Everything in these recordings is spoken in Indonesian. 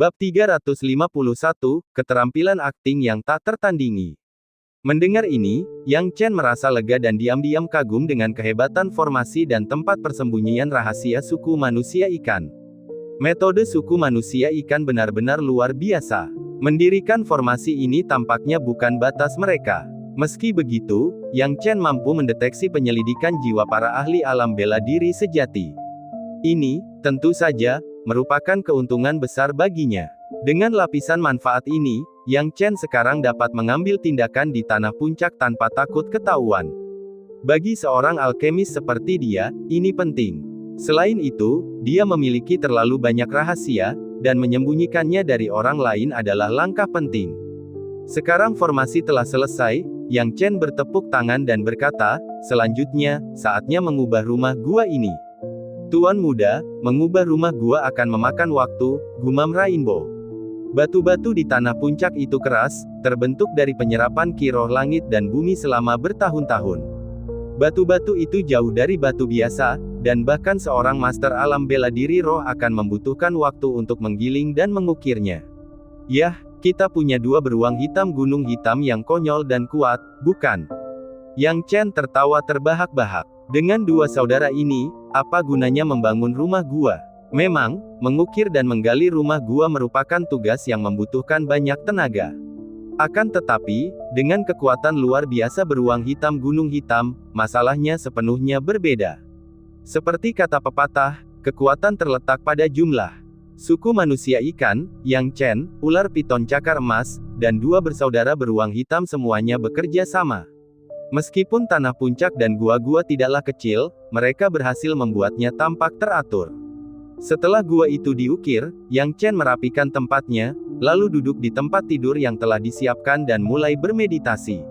Bab 351, Keterampilan Akting yang Tak Tertandingi. Mendengar ini, Yang Chen merasa lega dan diam-diam kagum dengan kehebatan formasi dan tempat persembunyian rahasia suku manusia ikan. Metode suku manusia ikan benar-benar luar biasa. Mendirikan formasi ini tampaknya bukan batas mereka. Meski begitu, Yang Chen mampu mendeteksi penyelidikan jiwa para ahli alam bela diri sejati. Ini, tentu saja, merupakan keuntungan besar baginya. Dengan lapisan manfaat ini, Yang Chen sekarang dapat mengambil tindakan di tanah puncak tanpa takut ketahuan. Bagi seorang alkemis seperti dia, ini penting. Selain itu, dia memiliki terlalu banyak rahasia, dan menyembunyikannya dari orang lain adalah langkah penting. Sekarang formasi telah selesai, Yang Chen bertepuk tangan dan berkata, "Selanjutnya, saatnya mengubah rumah gua ini." "Tuan muda, mengubah rumah gua akan memakan waktu," gumam Rainbow. Batu-batu di tanah puncak itu keras, terbentuk dari penyerapan ki roh langit dan bumi selama bertahun-tahun. Batu-batu itu jauh dari batu biasa, dan bahkan seorang master alam bela diri roh akan membutuhkan waktu untuk menggiling dan mengukirnya. "Yah, kita punya dua beruang hitam gunung hitam yang konyol dan kuat, bukan?" Yang Chen tertawa terbahak-bahak. "Dengan dua saudara ini, apa gunanya membangun rumah gua? Memang, mengukir dan menggali rumah gua merupakan tugas yang membutuhkan banyak tenaga. Akan tetapi, dengan kekuatan luar biasa beruang hitam gunung hitam, masalahnya sepenuhnya berbeda. Seperti kata pepatah, kekuatan terletak pada jumlah." Suku manusia ikan, Yang Chen, ular piton cakar emas, dan dua bersaudara beruang hitam semuanya bekerja sama. Meskipun tanah puncak dan gua-gua tidaklah kecil, mereka berhasil membuatnya tampak teratur. Setelah gua itu diukir, Yang Chen merapikan tempatnya, lalu duduk di tempat tidur yang telah disiapkan dan mulai bermeditasi.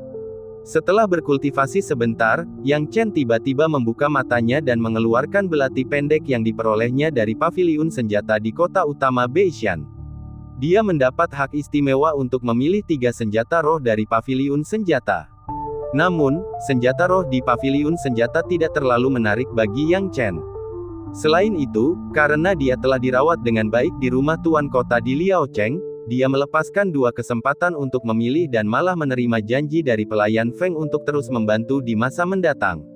Setelah berkultivasi sebentar, Yang Chen tiba-tiba membuka matanya dan mengeluarkan belati pendek yang diperolehnya dari paviliun senjata di kota utama Beishan. Dia mendapat hak istimewa untuk memilih 3 senjata roh dari paviliun senjata. Namun, senjata roh di paviliun senjata tidak terlalu menarik bagi Yang Chen. Selain itu, karena dia telah dirawat dengan baik di rumah tuan kota di Liaocheng, dia melepaskan 2 kesempatan untuk memilih dan malah menerima janji dari pelayan Feng untuk terus membantu di masa mendatang.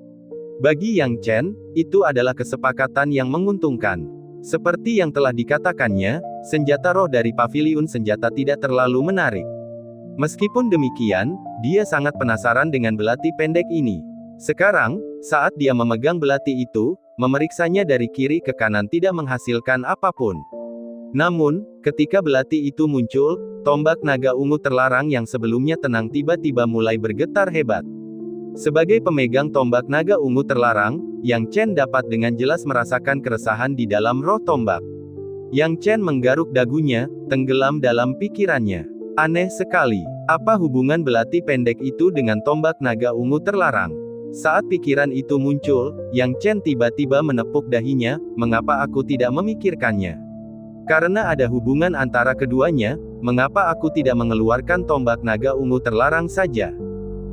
Bagi Yang Chen, itu adalah kesepakatan yang menguntungkan. Seperti yang telah dikatakannya, senjata roh dari paviliun senjata tidak terlalu menarik. Meskipun demikian, dia sangat penasaran dengan belati pendek ini. Sekarang, saat dia memegang belati itu, memeriksanya dari kiri ke kanan tidak menghasilkan apapun. Namun, ketika belati itu muncul, tombak naga ungu terlarang yang sebelumnya tenang tiba-tiba mulai bergetar hebat. Sebagai pemegang tombak naga ungu terlarang, Yang Chen dapat dengan jelas merasakan keresahan di dalam roh tombak. Yang Chen menggaruk dagunya, tenggelam dalam pikirannya. Aneh sekali, apa hubungan belati pendek itu dengan tombak naga ungu terlarang? Saat pikiran itu muncul, Yang Chen tiba-tiba menepuk dahinya, "Mengapa aku tidak memikirkannya? Karena ada hubungan antara keduanya, mengapa aku tidak mengeluarkan tombak naga ungu terlarang saja?"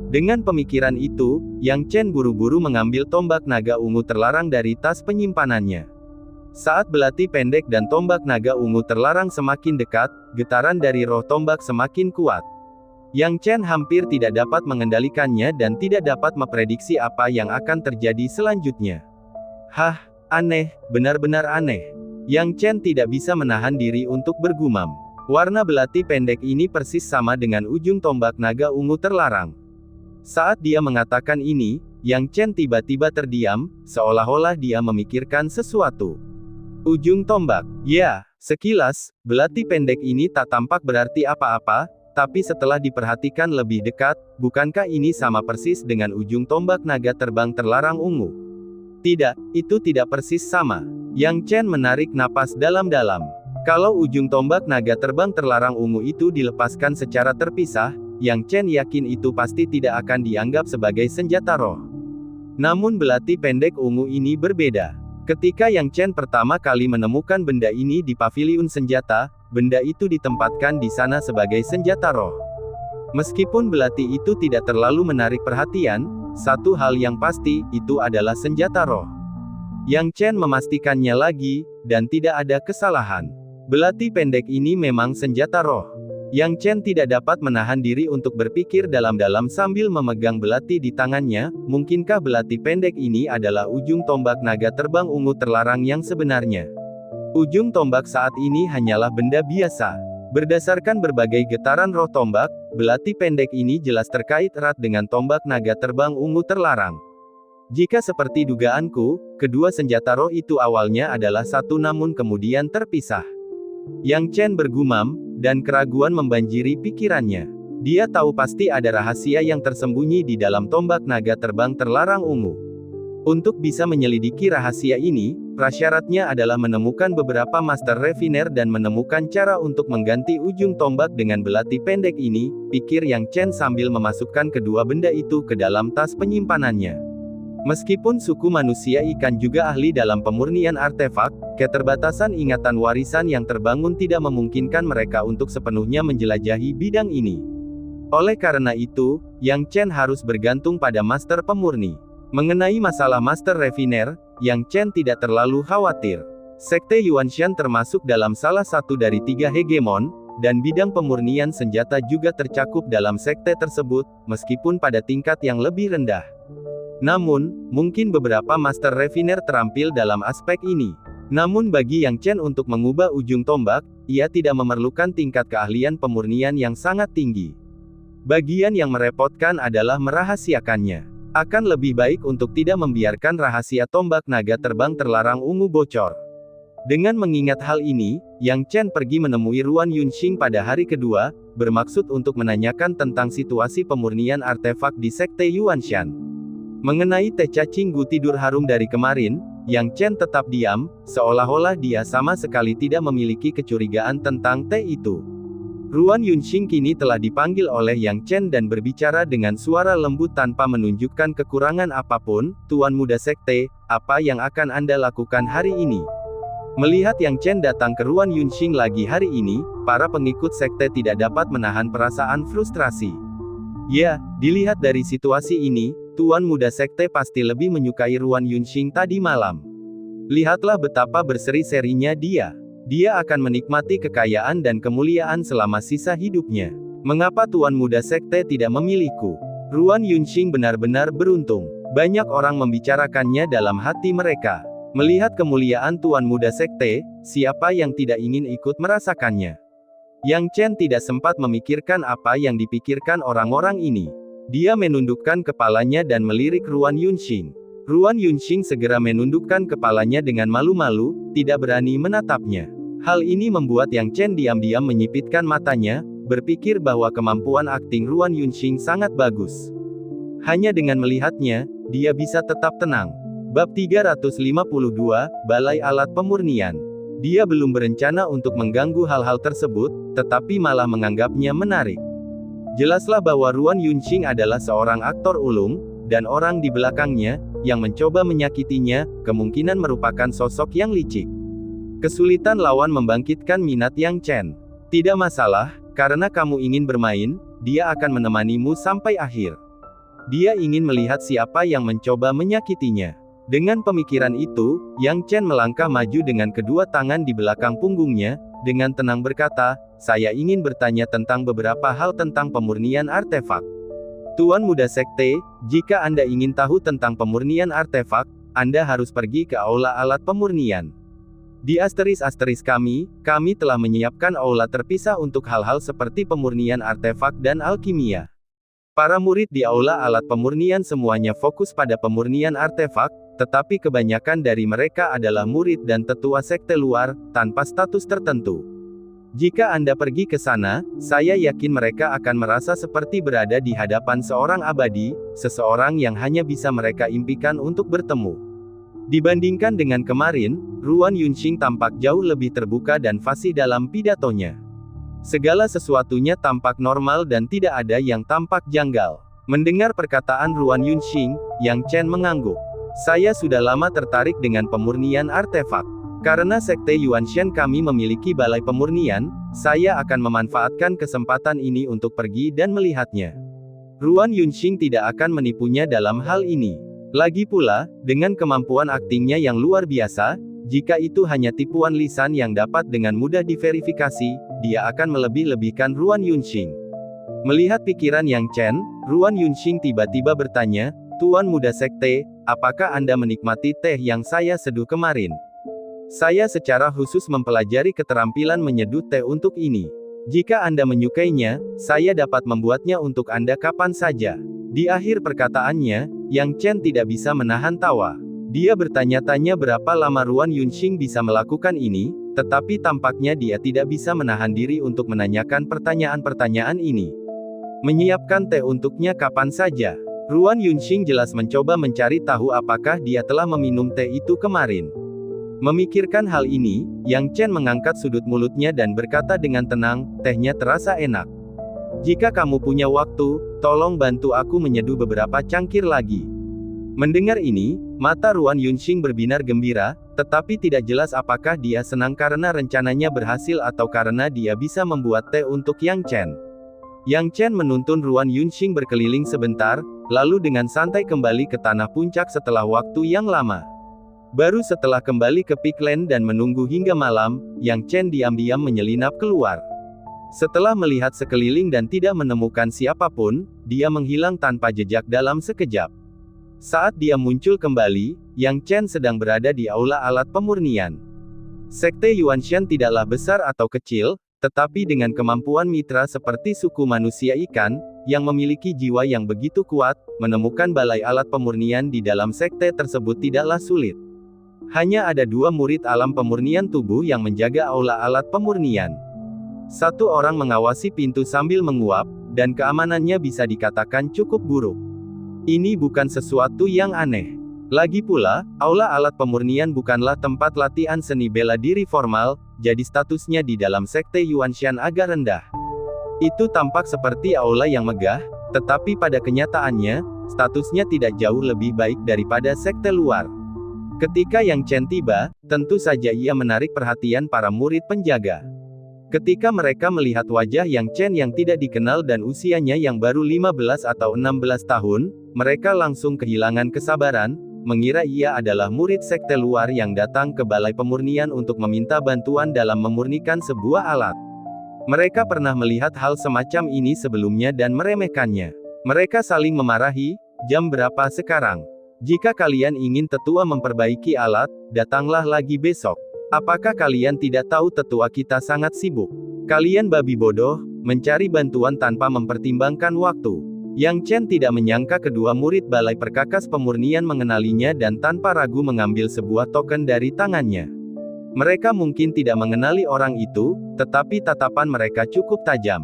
Dengan pemikiran itu, Yang Chen buru-buru mengambil tombak naga ungu terlarang dari tas penyimpanannya. Saat belati pendek dan tombak naga ungu terlarang semakin dekat, getaran dari roh tombak semakin kuat. Yang Chen hampir tidak dapat mengendalikannya dan tidak dapat memprediksi apa yang akan terjadi selanjutnya. "Hah, aneh, benar-benar aneh." Yang Chen tidak bisa menahan diri untuk bergumam. Warna belati pendek ini persis sama dengan ujung tombak naga ungu terlarang. Saat dia mengatakan ini, Yang Chen tiba-tiba terdiam, seolah-olah dia memikirkan sesuatu. Ujung tombak. Ya, sekilas, belati pendek ini tak tampak berarti apa-apa, tapi setelah diperhatikan lebih dekat, bukankah ini sama persis dengan ujung tombak naga terbang terlarang ungu? Tidak, itu tidak persis sama. Yang Chen menarik napas dalam-dalam. Kalau ujung tombak naga terbang terlarang ungu itu dilepaskan secara terpisah, Yang Chen yakin itu pasti tidak akan dianggap sebagai senjata roh. Namun belati pendek ungu ini berbeda. Ketika Yang Chen pertama kali menemukan benda ini di paviliun senjata, benda itu ditempatkan di sana sebagai senjata roh. Meskipun belati itu tidak terlalu menarik perhatian, satu hal yang pasti, itu adalah senjata roh. Yang Chen memastikannya lagi, dan tidak ada kesalahan. Belati pendek ini memang senjata roh. Yang Chen tidak dapat menahan diri untuk berpikir dalam-dalam sambil memegang belati di tangannya, mungkinkah belati pendek ini adalah ujung tombak naga terbang ungu terlarang yang sebenarnya? Ujung tombak saat ini hanyalah benda biasa. Berdasarkan berbagai getaran roh tombak, belati pendek ini jelas terkait erat dengan tombak naga terbang ungu terlarang. Jika seperti dugaanku, kedua senjata roh itu awalnya adalah satu namun kemudian terpisah. Yang Chen bergumam, dan keraguan membanjiri pikirannya. Dia tahu pasti ada rahasia yang tersembunyi di dalam tombak naga terbang terlarang ungu. Untuk bisa menyelidiki rahasia ini, prasyaratnya adalah menemukan beberapa Master Refiner dan menemukan cara untuk mengganti ujung tombak dengan belati pendek ini, pikir Yang Chen sambil memasukkan kedua benda itu ke dalam tas penyimpanannya. Meskipun suku manusia ikan juga ahli dalam pemurnian artefak, keterbatasan ingatan warisan yang terbangun tidak memungkinkan mereka untuk sepenuhnya menjelajahi bidang ini. Oleh karena itu, Yang Chen harus bergantung pada master pemurni. Mengenai masalah master refiner, Yang Chen tidak terlalu khawatir. Sekte Yuanshan termasuk dalam salah satu dari 3 hegemon, dan bidang pemurnian senjata juga tercakup dalam sekte tersebut, meskipun pada tingkat yang lebih rendah. Namun, mungkin beberapa Master Refiner terampil dalam aspek ini. Namun bagi Yang Chen untuk mengubah ujung tombak, ia tidak memerlukan tingkat keahlian pemurnian yang sangat tinggi. Bagian yang merepotkan adalah merahasiakannya. Akan lebih baik untuk tidak membiarkan rahasia tombak naga terbang terlarang ungu bocor. Dengan mengingat hal ini, Yang Chen pergi menemui Ruan Yunxing pada hari kedua, bermaksud untuk menanyakan tentang situasi pemurnian artefak di Sekte Yuanshan. Mengenai teh cacing gu tidur harum dari kemarin, Yang Chen tetap diam, seolah-olah dia sama sekali tidak memiliki kecurigaan tentang teh itu. Ruan Yunxing kini telah dipanggil oleh Yang Chen dan berbicara dengan suara lembut tanpa menunjukkan kekurangan apapun. Tuan Muda Sekte, apa yang akan Anda lakukan hari ini? Melihat Yang Chen datang ke Ruan Yunxing lagi hari ini, para pengikut sekte tidak dapat menahan perasaan frustrasi. Ya, dilihat dari situasi ini, Tuan Muda Sekte pasti lebih menyukai Ruan Yunxing tadi malam. Lihatlah betapa berseri-serinya dia. Dia akan menikmati kekayaan dan kemuliaan selama sisa hidupnya. Mengapa Tuan Muda Sekte tidak memilihku? Ruan Yunxing benar-benar beruntung. Banyak orang membicarakannya dalam hati mereka. Melihat kemuliaan Tuan Muda Sekte, siapa yang tidak ingin ikut merasakannya? Yang Chen tidak sempat memikirkan apa yang dipikirkan orang-orang ini. Dia menundukkan kepalanya dan melirik Ruan Yunxing. Ruan Yunxing segera menundukkan kepalanya dengan malu-malu, tidak berani menatapnya. Hal ini membuat Yang Chen diam-diam menyipitkan matanya, berpikir bahwa kemampuan akting Ruan Yunxing sangat bagus. Hanya dengan melihatnya, dia bisa tetap tenang. Bab 352, Balai Alat Pemurnian. Dia belum berencana untuk mengganggu hal-hal tersebut, tetapi malah menganggapnya menarik. Jelaslah bahwa Ruan Yunxing adalah seorang aktor ulung, dan orang di belakangnya, yang mencoba menyakitinya, kemungkinan merupakan sosok yang licik. Kesulitan lawan membangkitkan minat Yang Chen. Tidak masalah, karena kamu ingin bermain, dia akan menemanimu sampai akhir. Dia ingin melihat siapa yang mencoba menyakitinya. Dengan pemikiran itu, Yang Chen melangkah maju dengan kedua tangan di belakang punggungnya, dengan tenang berkata, saya ingin bertanya tentang beberapa hal tentang pemurnian artefak. Tuan Muda Sekte, jika Anda ingin tahu tentang pemurnian artefak, Anda harus pergi ke aula alat pemurnian. Di asteris kami telah menyiapkan aula terpisah untuk hal-hal seperti pemurnian artefak dan alkimia. Para murid di aula alat pemurnian semuanya fokus pada pemurnian artefak, tetapi kebanyakan dari mereka adalah murid dan tetua sekte luar, tanpa status tertentu. Jika Anda pergi ke sana, saya yakin mereka akan merasa seperti berada di hadapan seorang abadi, seseorang yang hanya bisa mereka impikan untuk bertemu. Dibandingkan dengan kemarin, Ruan Yunxing tampak jauh lebih terbuka dan fasih dalam pidatonya. Segala sesuatunya tampak normal dan tidak ada yang tampak janggal. Mendengar perkataan Ruan Yunxing, Yang Chen mengangguk. Saya sudah lama tertarik dengan pemurnian artefak. Karena Sekte Yuanshan kami memiliki balai pemurnian, saya akan memanfaatkan kesempatan ini untuk pergi dan melihatnya. Ruan Yunxing tidak akan menipunya dalam hal ini. Lagi pula, dengan kemampuan aktingnya yang luar biasa, jika itu hanya tipuan lisan yang dapat dengan mudah diverifikasi, dia akan melebih-lebihkan Ruan Yunxing. Melihat pikiran Yang Chen, Ruan Yunxing tiba-tiba bertanya, "Tuan Muda Sekte, apakah Anda menikmati teh yang saya seduh kemarin? Saya secara khusus mempelajari keterampilan menyeduh teh untuk ini. Jika Anda menyukainya, saya dapat membuatnya untuk Anda kapan saja." Di akhir perkataannya, Yang Chen tidak bisa menahan tawa. Dia bertanya-tanya berapa lama Ruan Yunxing bisa melakukan ini, tetapi tampaknya dia tidak bisa menahan diri untuk menanyakan pertanyaan-pertanyaan ini. Menyiapkan teh untuknya kapan saja? Ruan Yunxing jelas mencoba mencari tahu apakah dia telah meminum teh itu kemarin. Memikirkan hal ini, Yang Chen mengangkat sudut mulutnya dan berkata dengan tenang, "Tehnya terasa enak. Jika kamu punya waktu, tolong bantu aku menyeduh beberapa cangkir lagi." Mendengar ini, mata Ruan Yunxing berbinar gembira, tetapi tidak jelas apakah dia senang karena rencananya berhasil atau karena dia bisa membuat teh untuk Yang Chen. Yang Chen menuntun Ruan Yunxing berkeliling sebentar, lalu dengan santai kembali ke tanah puncak setelah waktu yang lama. Baru setelah kembali ke Peakland dan menunggu hingga malam, Yang Chen diam-diam menyelinap keluar. Setelah melihat sekeliling dan tidak menemukan siapapun, dia menghilang tanpa jejak dalam sekejap. Saat dia muncul kembali, Yang Chen sedang berada di aula alat pemurnian. Sekte Yuanshan tidaklah besar atau kecil, tetapi dengan kemampuan mitra seperti suku manusia ikan, yang memiliki jiwa yang begitu kuat, menemukan balai alat pemurnian di dalam sekte tersebut tidaklah sulit. Hanya ada 2 murid alam pemurnian tubuh yang menjaga aula alat pemurnian. Satu orang mengawasi pintu sambil menguap, dan keamanannya bisa dikatakan cukup buruk. Ini bukan sesuatu yang aneh. Lagi pula, aula alat pemurnian bukanlah tempat latihan seni bela diri formal, jadi statusnya di dalam sekte Yuanshan agak rendah. Itu tampak seperti aula yang megah, tetapi pada kenyataannya, statusnya tidak jauh lebih baik daripada sekte luar. Ketika Yang Chen tiba, tentu saja ia menarik perhatian para murid penjaga. Ketika mereka melihat wajah Yang Chen yang tidak dikenal dan usianya yang baru 15 atau 16 tahun, mereka langsung kehilangan kesabaran, mengira ia adalah murid sekte luar yang datang ke balai pemurnian untuk meminta bantuan dalam memurnikan sebuah alat. Mereka pernah melihat hal semacam ini sebelumnya dan meremehkannya. Mereka saling memarahi, "Jam berapa sekarang? Jika kalian ingin tetua memperbaiki alat, datanglah lagi besok. Apakah kalian tidak tahu tetua kita sangat sibuk? Kalian babi bodoh, mencari bantuan tanpa mempertimbangkan waktu." Yang Chen tidak menyangka kedua murid balai perkakas pemurnian mengenalinya dan tanpa ragu mengambil sebuah token dari tangannya. Mereka mungkin tidak mengenali orang itu, tetapi tatapan mereka cukup tajam.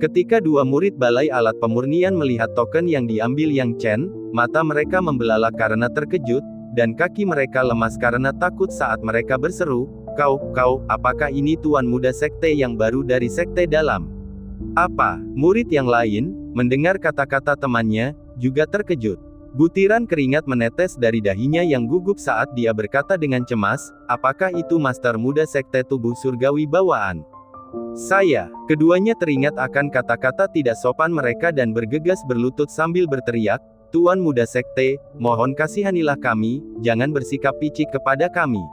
Ketika dua murid balai alat pemurnian melihat token yang diambil Yang Chen, mata mereka membelalak karena terkejut, dan kaki mereka lemas karena takut saat mereka berseru, Kau, apakah ini tuan muda sekte yang baru dari sekte dalam?" "Apa?" Murid yang lain, mendengar kata-kata temannya, juga terkejut. Butiran keringat menetes dari dahinya yang gugup saat dia berkata dengan cemas, "Apakah itu master muda sekte tubuh surgawi bawaan?" "Saya." Keduanya teringat akan kata-kata tidak sopan mereka dan bergegas berlutut sambil berteriak, "Tuan muda sekte, mohon kasihanilah kami, jangan bersikap picik kepada kami.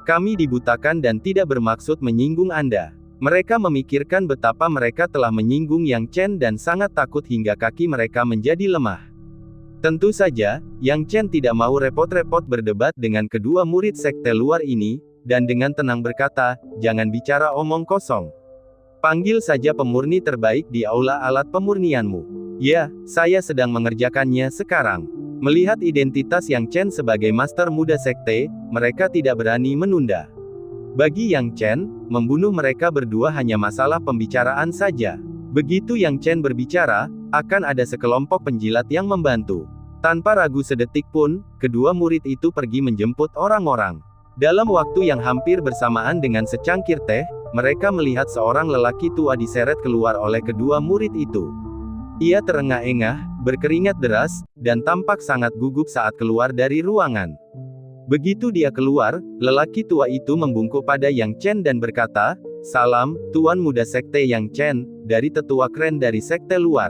Kami dibutakan dan tidak bermaksud menyinggung Anda." Mereka memikirkan betapa mereka telah menyinggung Yang Chen dan sangat takut hingga kaki mereka menjadi lemah. Tentu saja, Yang Chen tidak mau repot-repot berdebat dengan kedua murid sekte luar ini, dan dengan tenang berkata, "Jangan bicara omong kosong. Panggil saja pemurni terbaik di aula alat pemurnianmu." "Ya, saya sedang mengerjakannya sekarang." Melihat identitas Yang Chen sebagai master muda sekte, mereka tidak berani menunda. Bagi Yang Chen, membunuh mereka berdua hanya masalah pembicaraan saja. Begitu Yang Chen berbicara, akan ada sekelompok penjilat yang membantu. Tanpa ragu sedetik pun, kedua murid itu pergi menjemput orang-orang. Dalam waktu yang hampir bersamaan dengan secangkir teh, mereka melihat seorang lelaki tua diseret keluar oleh kedua murid itu. Ia terengah-engah, berkeringat deras, dan tampak sangat gugup saat keluar dari ruangan. Begitu dia keluar, lelaki tua itu membungkuk pada Yang Chen dan berkata, "Salam, tuan muda sekte Yang Chen, dari tetua keren dari sekte luar."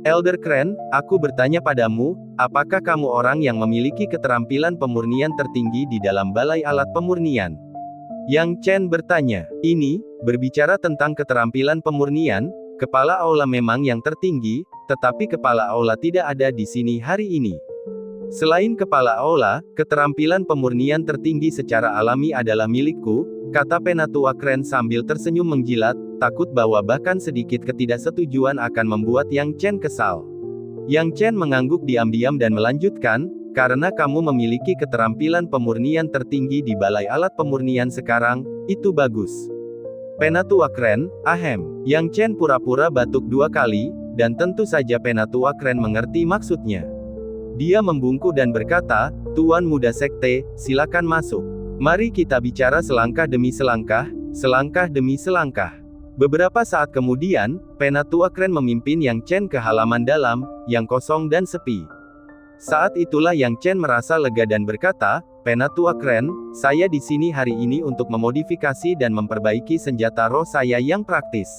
Elder Crane, aku bertanya padamu, apakah kamu orang yang memiliki keterampilan pemurnian tertinggi di dalam balai alat pemurnian? Yang Chen bertanya. Ini, berbicara tentang keterampilan pemurnian, kepala aula memang yang tertinggi, tetapi kepala aula tidak ada di sini hari ini. Selain kepala aula, keterampilan pemurnian tertinggi secara alami adalah milikku, kata Penatua Crane sambil tersenyum menjilat, takut bahwa bahkan sedikit ketidaksetujuan akan membuat Yang Chen kesal. Yang Chen mengangguk diam-diam dan melanjutkan, karena kamu memiliki keterampilan pemurnian tertinggi di balai alat pemurnian sekarang, itu bagus. Penatua Crane, ahem. Yang Chen pura-pura batuk 2 kali, dan tentu saja Penatua Crane mengerti maksudnya. Dia membungkuk dan berkata, Tuan Muda Sekte, silakan masuk. Mari kita bicara selangkah demi selangkah, selangkah demi selangkah. Beberapa saat kemudian, Penatua Crane memimpin Yang Chen ke halaman dalam, yang kosong dan sepi. Saat itulah Yang Chen merasa lega dan berkata, Penatua Crane, saya di sini hari ini untuk memodifikasi dan memperbaiki senjata roh saya yang praktis.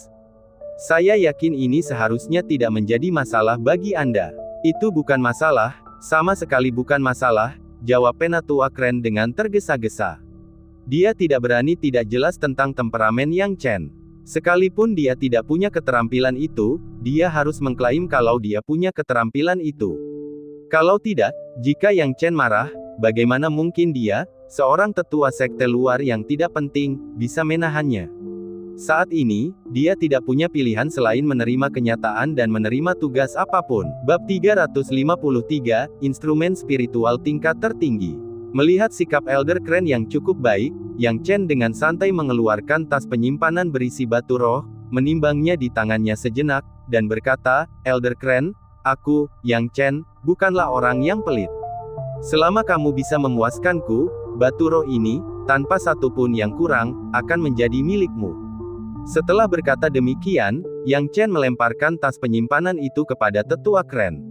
Saya yakin ini seharusnya tidak menjadi masalah bagi Anda. Itu bukan masalah, sama sekali bukan masalah, jawab Penatua Crane dengan tergesa-gesa. Dia tidak berani tidak jelas tentang temperamen Yang Chen. Sekalipun dia tidak punya keterampilan itu, dia harus mengklaim kalau dia punya keterampilan itu. Kalau tidak, jika Yang Chen marah, bagaimana mungkin dia, seorang tetua sekte luar yang tidak penting, bisa menahannya? Saat ini, dia tidak punya pilihan selain menerima kenyataan dan menerima tugas apapun. Bab 353, Instrumen Spiritual Tingkat Tertinggi. Melihat sikap Elder Crane yang cukup baik, Yang Chen dengan santai mengeluarkan tas penyimpanan berisi batu roh, menimbangnya di tangannya sejenak, dan berkata, Elder Crane, aku, Yang Chen, bukanlah orang yang pelit. Selama kamu bisa memuaskanku, batu roh ini, tanpa satupun yang kurang, akan menjadi milikmu. Setelah berkata demikian, Yang Chen melemparkan tas penyimpanan itu kepada Tetua Crane.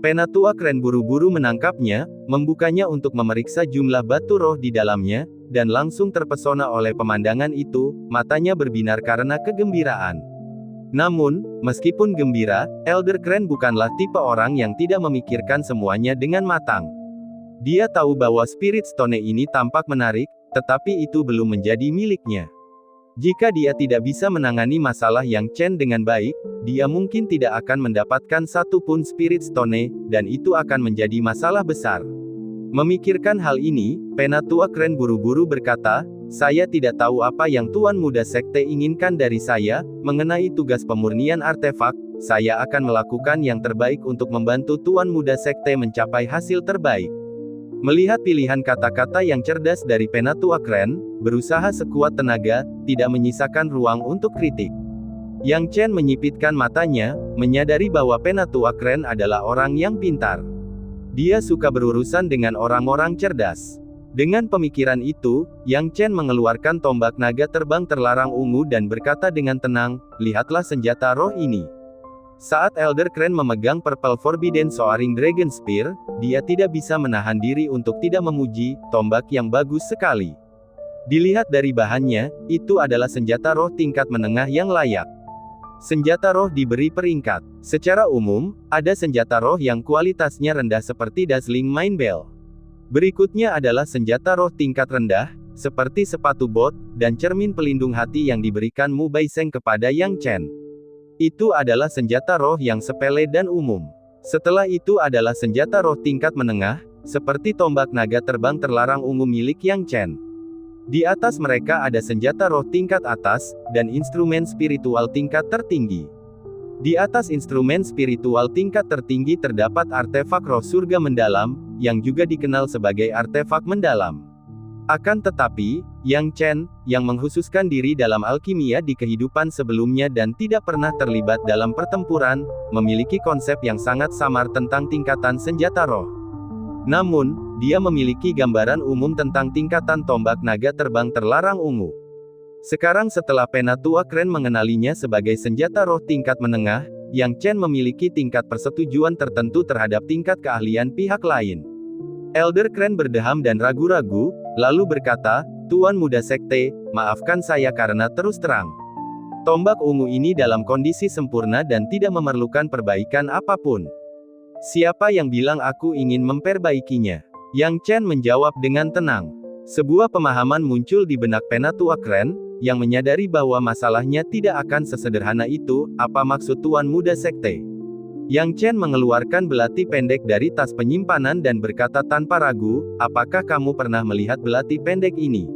Penatua Crane buru-buru menangkapnya, membukanya untuk memeriksa jumlah batu roh di dalamnya, dan langsung terpesona oleh pemandangan itu, matanya berbinar karena kegembiraan. Namun, meskipun gembira, Elder Crane bukanlah tipe orang yang tidak memikirkan semuanya dengan matang. Dia tahu bahwa Spirit Stone ini tampak menarik, tetapi itu belum menjadi miliknya. Jika dia tidak bisa menangani masalah Yang Chen dengan baik, dia mungkin tidak akan mendapatkan satu pun Spirit Stone, dan itu akan menjadi masalah besar. Memikirkan hal ini, Penatua Crane buru-buru berkata, saya tidak tahu apa yang Tuan Muda Sekte inginkan dari saya, mengenai tugas pemurnian artefak, saya akan melakukan yang terbaik untuk membantu Tuan Muda Sekte mencapai hasil terbaik. Melihat pilihan kata-kata yang cerdas dari Penatua Crane, berusaha sekuat tenaga, tidak menyisakan ruang untuk kritik. Yang Chen menyipitkan matanya, menyadari bahwa Penatua Crane adalah orang yang pintar. Dia suka berurusan dengan orang-orang cerdas. Dengan pemikiran itu, Yang Chen mengeluarkan tombak naga terbang terlarang ungu dan berkata dengan tenang, lihatlah senjata roh ini. Saat Elder Crane memegang Purple Forbidden Soaring Dragon Spear, dia tidak bisa menahan diri untuk tidak memuji, tombak yang bagus sekali. Dilihat dari bahannya, itu adalah senjata roh tingkat menengah yang layak. Senjata roh diberi peringkat. Secara umum, ada senjata roh yang kualitasnya rendah seperti Dazzling Mind Bell. Berikutnya adalah senjata roh tingkat rendah, seperti sepatu bot, dan cermin pelindung hati yang diberikan Mu Baiseng kepada Yang Chen. Itu adalah senjata roh yang sepele dan umum. Setelah itu adalah senjata roh tingkat menengah, seperti tombak naga terbang terlarang ungu milik Yang Chen. Di atas mereka ada senjata roh tingkat atas, dan instrumen spiritual tingkat tertinggi. Di atas instrumen spiritual tingkat tertinggi terdapat artefak roh surga mendalam, yang juga dikenal sebagai artefak mendalam. Akan tetapi, Yang Chen, yang mengkhususkan diri dalam alkimia di kehidupan sebelumnya dan tidak pernah terlibat dalam pertempuran, memiliki konsep yang sangat samar tentang tingkatan senjata roh. Namun, dia memiliki gambaran umum tentang tingkatan tombak naga terbang terlarang ungu. Sekarang setelah Penatua Crane mengenalinya sebagai senjata roh tingkat menengah, Yang Chen memiliki tingkat persetujuan tertentu terhadap tingkat keahlian pihak lain. Elder Crane berdeham dan ragu-ragu, lalu berkata, Tuan Muda Sekte, maafkan saya karena terus terang. Tombak ungu ini dalam kondisi sempurna dan tidak memerlukan perbaikan apapun. Siapa yang bilang aku ingin memperbaikinya? Yang Chen menjawab dengan tenang. Sebuah pemahaman muncul di benak Penatua Kren, yang menyadari bahwa masalahnya tidak akan sesederhana itu. Apa maksud Tuan Muda Sekte? Yang Chen mengeluarkan belati pendek dari tas penyimpanan dan berkata tanpa ragu, apakah kamu pernah melihat belati pendek ini?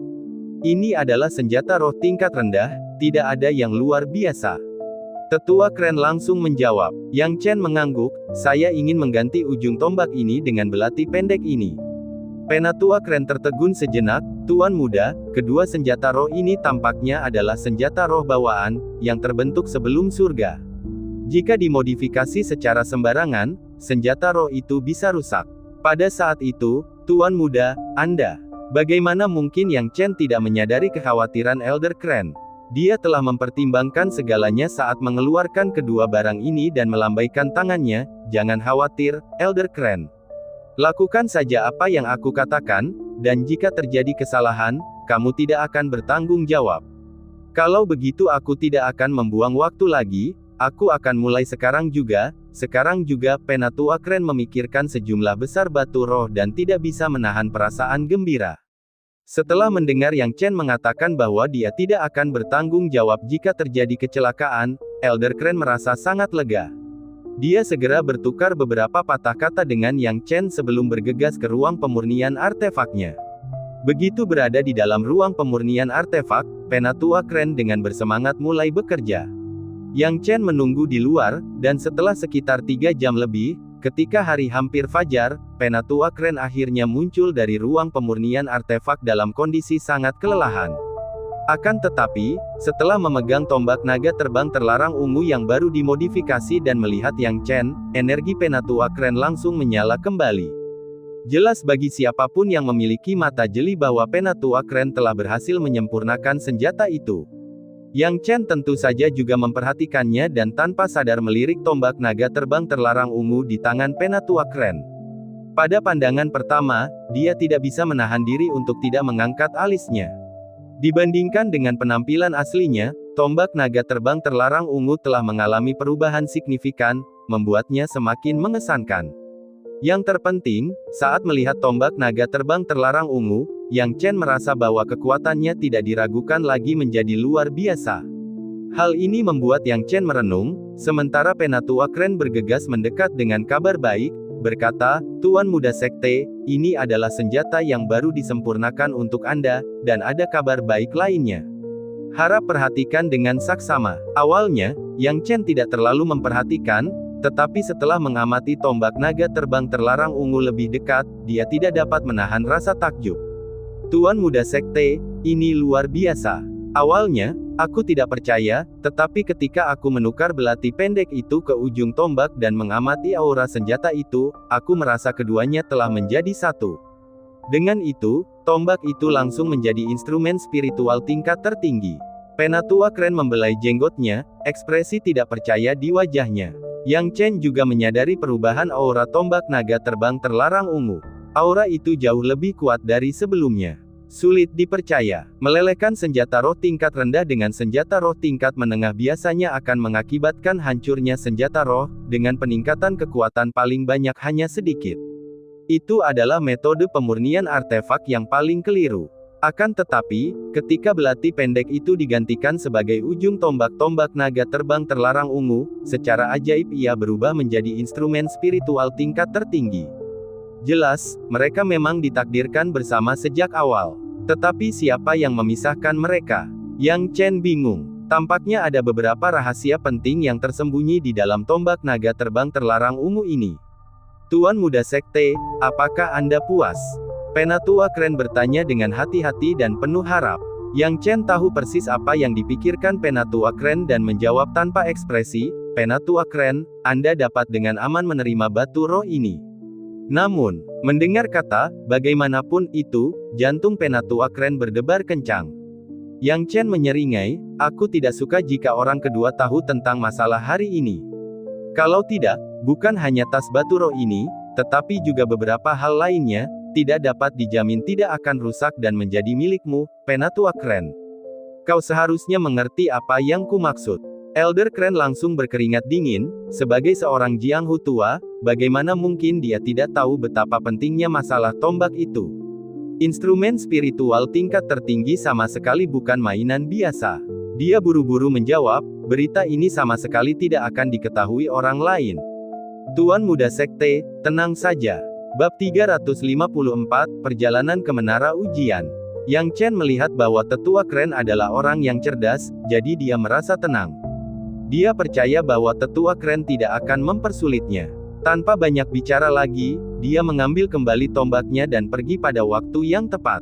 Ini adalah senjata roh tingkat rendah, tidak ada yang luar biasa. Tetua Kren langsung menjawab. Yang Chen mengangguk, saya ingin mengganti ujung tombak ini dengan belati pendek ini. Penatua Kren tertegun sejenak, Tuan Muda, kedua senjata roh ini tampaknya adalah senjata roh bawaan, yang terbentuk sebelum surga. Jika dimodifikasi secara sembarangan, senjata roh itu bisa rusak. Pada saat itu, Tuan Muda, Anda. Bagaimana mungkin Yang Chen tidak menyadari kekhawatiran Elder Kren? Dia telah mempertimbangkan segalanya saat mengeluarkan kedua barang ini dan melambaikan tangannya. Jangan khawatir, Elder Kren. Lakukan saja apa yang aku katakan, dan jika terjadi kesalahan, kamu tidak akan bertanggung jawab. Kalau begitu aku tidak akan membuang waktu lagi, aku akan mulai sekarang juga. Sekarang juga, Penatua Kren memikirkan sejumlah besar batu roh dan tidak bisa menahan perasaan gembira. Setelah mendengar Yang Chen mengatakan bahwa dia tidak akan bertanggung jawab jika terjadi kecelakaan, Elder Kren merasa sangat lega. Dia segera bertukar beberapa patah kata dengan Yang Chen sebelum bergegas ke ruang pemurnian artefaknya. Begitu berada di dalam ruang pemurnian artefak, Penatua Kren dengan bersemangat mulai bekerja. Yang Chen menunggu di luar, dan setelah sekitar 3 jam lebih, ketika hari hampir fajar, Penatua Kren akhirnya muncul dari ruang pemurnian artefak dalam kondisi sangat kelelahan. Akan tetapi, setelah memegang tombak naga terbang terlarang ungu yang baru dimodifikasi dan melihat Yang Chen, energi Penatua Kren langsung menyala kembali. Jelas bagi siapapun yang memiliki mata jeli bahwa Penatua Kren telah berhasil menyempurnakan senjata itu. Yang Chen tentu saja juga memperhatikannya dan tanpa sadar melirik tombak naga terbang terlarang ungu di tangan Penatua Kren. Pada pandangan pertama, dia tidak bisa menahan diri untuk tidak mengangkat alisnya. Dibandingkan dengan penampilan aslinya, tombak naga terbang terlarang ungu telah mengalami perubahan signifikan, membuatnya semakin mengesankan. Yang terpenting, saat melihat tombak naga terbang terlarang ungu, Yang Chen merasa bahwa kekuatannya tidak diragukan lagi menjadi luar biasa. Hal ini membuat Yang Chen merenung, sementara Penatua Kren bergegas mendekat dengan kabar baik, berkata, Tuan Muda Sekte, ini adalah senjata yang baru disempurnakan untuk Anda, dan ada kabar baik lainnya. Harap perhatikan dengan saksama. Awalnya, Yang Chen tidak terlalu memperhatikan, tetapi setelah mengamati tombak naga terbang terlarang ungu lebih dekat, dia tidak dapat menahan rasa takjub. Tuan Muda Sekte, ini luar biasa. Awalnya, aku tidak percaya, tetapi ketika aku menukar belati pendek itu ke ujung tombak dan mengamati aura senjata itu, aku merasa keduanya telah menjadi satu. Dengan itu, tombak itu langsung menjadi instrumen spiritual tingkat tertinggi. Penatua Kren membelai jenggotnya, ekspresi tidak percaya di wajahnya. Yang Chen juga menyadari perubahan aura tombak naga terbang terlarang ungu. Aura itu jauh lebih kuat dari sebelumnya. Sulit dipercaya, melelehkan senjata roh tingkat rendah dengan senjata roh tingkat menengah biasanya akan mengakibatkan hancurnya senjata roh, dengan peningkatan kekuatan paling banyak hanya sedikit. Itu adalah metode pemurnian artefak yang paling keliru. Akan tetapi, ketika belati pendek itu digantikan sebagai ujung tombak naga terbang terlarang ungu, secara ajaib ia berubah menjadi instrumen spiritual tingkat tertinggi. Jelas, mereka memang ditakdirkan bersama sejak awal. Tetapi siapa yang memisahkan mereka? Yang Chen bingung. Tampaknya ada beberapa rahasia penting yang tersembunyi di dalam tombak naga terbang terlarang ungu ini. Tuan Muda Sekte, apakah Anda puas? Penatua Kren bertanya dengan hati-hati dan penuh harap. Yang Chen tahu persis apa yang dipikirkan Penatua Kren dan menjawab tanpa ekspresi, Penatua Kren, Anda dapat dengan aman menerima batu roh ini. Namun, mendengar kata, bagaimanapun itu, jantung Penatua Kren berdebar kencang. Yang Chen menyeringai, aku tidak suka jika orang kedua tahu tentang masalah hari ini. Kalau tidak, bukan hanya tas batu roh ini, tetapi juga beberapa hal lainnya, tidak dapat dijamin tidak akan rusak dan menjadi milikmu, Penatua Kren. Kau seharusnya mengerti apa yang kumaksud. Elder Crane langsung berkeringat dingin, sebagai seorang Jianghu tua, bagaimana mungkin dia tidak tahu betapa pentingnya masalah tombak itu. Instrumen spiritual tingkat tertinggi sama sekali bukan mainan biasa. Dia buru-buru menjawab, berita ini sama sekali tidak akan diketahui orang lain. Tuan Muda Sekte, tenang saja. Bab 354, Perjalanan ke Menara Ujian. Yang Chen melihat bahwa Tetua Crane adalah orang yang cerdas, jadi dia merasa tenang. Dia percaya bahwa Tetua Crane tidak akan mempersulitnya. Tanpa banyak bicara lagi, dia mengambil kembali tombaknya dan pergi pada waktu yang tepat.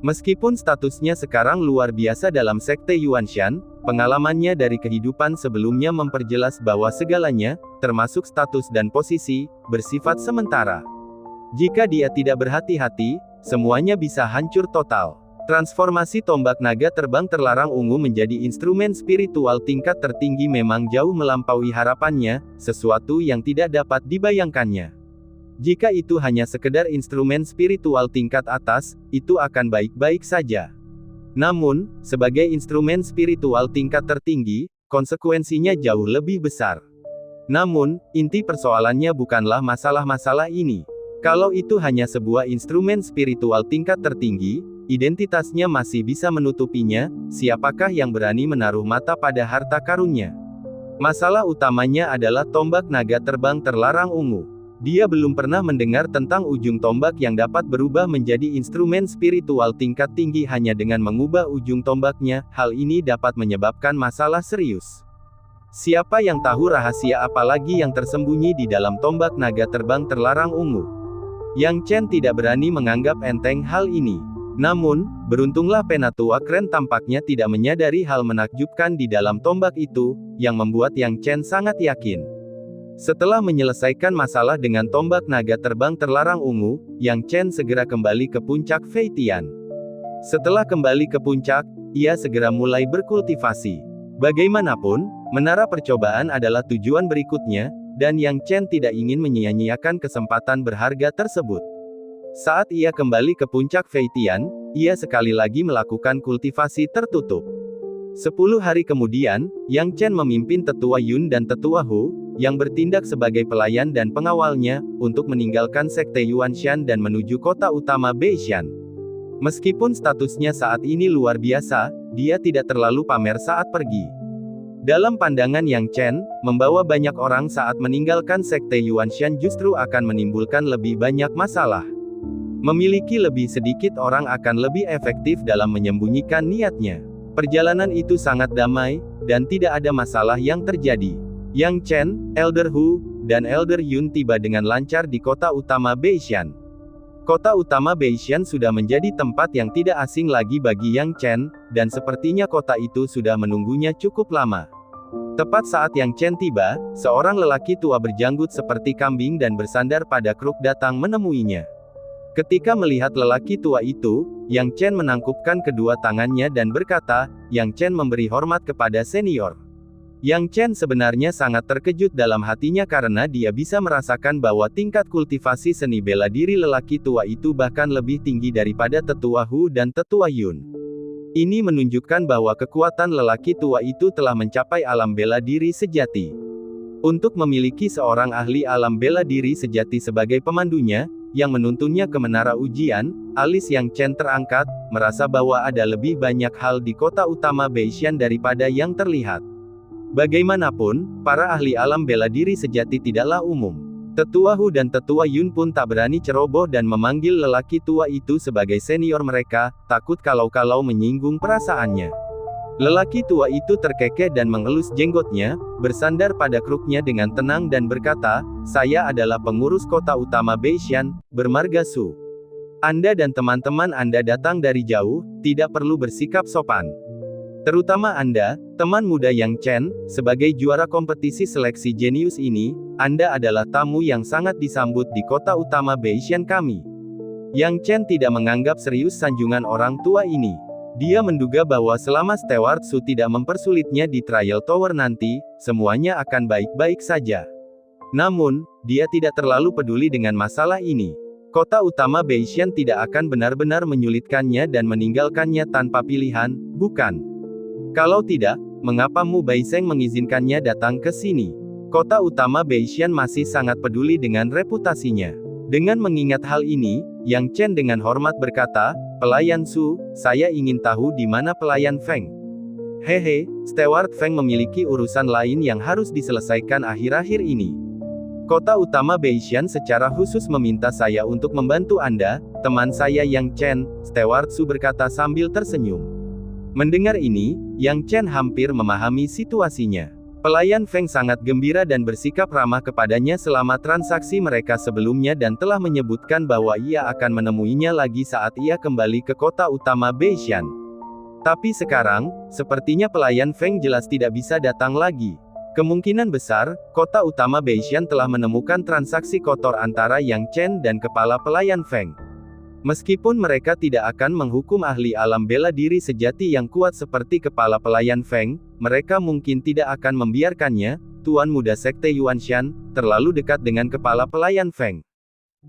Meskipun statusnya sekarang luar biasa dalam Sekte Yuanshan, pengalamannya dari kehidupan sebelumnya memperjelas bahwa segalanya, termasuk status dan posisi, bersifat sementara. Jika dia tidak berhati-hati, semuanya bisa hancur total. Transformasi tombak naga terbang terlarang ungu menjadi instrumen spiritual tingkat tertinggi memang jauh melampaui harapannya, sesuatu yang tidak dapat dibayangkannya. Jika itu hanya sekedar instrumen spiritual tingkat atas, itu akan baik-baik saja. Namun, sebagai instrumen spiritual tingkat tertinggi, konsekuensinya jauh lebih besar. Namun, inti persoalannya bukanlah masalah-masalah ini. Kalau itu hanya sebuah instrumen spiritual tingkat tertinggi, identitasnya masih bisa menutupinya, siapakah yang berani menaruh mata pada harta karunnya? Masalah utamanya adalah tombak naga terbang terlarang ungu. Dia belum pernah mendengar tentang ujung tombak yang dapat berubah menjadi instrumen spiritual tingkat tinggi hanya dengan mengubah ujung tombaknya. Hal ini dapat menyebabkan masalah serius. Siapa yang tahu rahasia apalagi yang tersembunyi di dalam tombak naga terbang terlarang ungu? Yang Chen tidak berani menganggap enteng hal ini. Namun, beruntunglah Penatua Crane tampaknya tidak menyadari hal menakjubkan di dalam tombak itu, yang membuat Yang Chen sangat yakin. Setelah menyelesaikan masalah dengan tombak naga terbang terlarang ungu, Yang Chen segera kembali ke puncak Feitian. Setelah kembali ke puncak, ia segera mulai berkultivasi. Bagaimanapun, menara percobaan adalah tujuan berikutnya, dan Yang Chen tidak ingin menyia-nyiakan kesempatan berharga tersebut. Saat ia kembali ke puncak Feitian, ia sekali lagi melakukan kultivasi tertutup. 10 hari kemudian, Yang Chen memimpin Tetua Yun dan Tetua Hu, yang bertindak sebagai pelayan dan pengawalnya, untuk meninggalkan Sekte Yuanshan dan menuju kota utama Beishan. Meskipun statusnya saat ini luar biasa, dia tidak terlalu pamer saat pergi. Dalam pandangan Yang Chen, membawa banyak orang saat meninggalkan Sekte Yuanshan justru akan menimbulkan lebih banyak masalah. Memiliki lebih sedikit orang akan lebih efektif dalam menyembunyikan niatnya. Perjalanan itu sangat damai, dan tidak ada masalah yang terjadi. Yang Chen, Elder Hu, dan Elder Yun tiba dengan lancar di kota utama Beishan. Kota utama Beishan sudah menjadi tempat yang tidak asing lagi bagi Yang Chen, dan sepertinya kota itu sudah menunggunya cukup lama. Tepat saat Yang Chen tiba, seorang lelaki tua berjanggut seperti kambing dan bersandar pada kruk datang menemuinya. Ketika melihat lelaki tua itu, Yang Chen menangkupkan kedua tangannya dan berkata, Yang Chen memberi hormat kepada senior. Yang Chen sebenarnya sangat terkejut dalam hatinya karena dia bisa merasakan bahwa tingkat kultivasi seni bela diri lelaki tua itu bahkan lebih tinggi daripada Tetua Hu dan Tetua Yun. Ini menunjukkan bahwa kekuatan lelaki tua itu telah mencapai alam bela diri sejati. Untuk memiliki seorang ahli alam bela diri sejati sebagai pemandunya, yang menuntunnya ke menara ujian, alis Yang Chen terangkat, merasa bahwa ada lebih banyak hal di kota utama Beishan daripada yang terlihat. Bagaimanapun, para ahli alam bela diri sejati tidaklah umum. Tetua Hu dan Tetua Yun pun tak berani ceroboh dan memanggil lelaki tua itu sebagai senior mereka, takut kalau-kalau menyinggung perasaannya. Lelaki tua itu terkekeh dan mengelus jenggotnya, bersandar pada kruknya dengan tenang dan berkata, "Saya adalah pengurus kota utama Beishan, bermarga Su. Anda dan teman-teman Anda datang dari jauh, tidak perlu bersikap sopan. Terutama Anda, teman muda Yang Chen, sebagai juara kompetisi seleksi jenius ini, Anda adalah tamu yang sangat disambut di kota utama Beishan kami." Yang Chen tidak menganggap serius sanjungan orang tua ini. Dia menduga bahwa selama Steward Su tidak mempersulitnya di Trial Tower nanti, semuanya akan baik-baik saja. Namun, dia tidak terlalu peduli dengan masalah ini. Kota utama Beishan tidak akan benar-benar menyulitkannya dan meninggalkannya tanpa pilihan, bukan? Kalau tidak, mengapa Mu Baisheng mengizinkannya datang ke sini? Kota utama Beixian masih sangat peduli dengan reputasinya. Dengan mengingat hal ini, Yang Chen dengan hormat berkata, "Pelayan Su, saya ingin tahu di mana pelayan Feng." Hehe, Steward Feng memiliki urusan lain yang harus diselesaikan akhir-akhir ini. Kota utama Beixian secara khusus meminta saya untuk membantu Anda, teman saya Yang Chen, Steward Su berkata sambil tersenyum. Mendengar ini, Yang Chen hampir memahami situasinya. Pelayan Feng sangat gembira dan bersikap ramah kepadanya selama transaksi mereka sebelumnya dan telah menyebutkan bahwa ia akan menemuinya lagi saat ia kembali ke kota utama Beixian. Tapi sekarang, sepertinya pelayan Feng jelas tidak bisa datang lagi. Kemungkinan besar, kota utama Beixian telah menemukan transaksi kotor antara Yang Chen dan kepala pelayan Feng. Meskipun mereka tidak akan menghukum ahli alam bela diri sejati yang kuat seperti kepala pelayan Feng, mereka mungkin tidak akan membiarkannya, Tuan Muda Sekte Yuanshan, terlalu dekat dengan kepala pelayan Feng.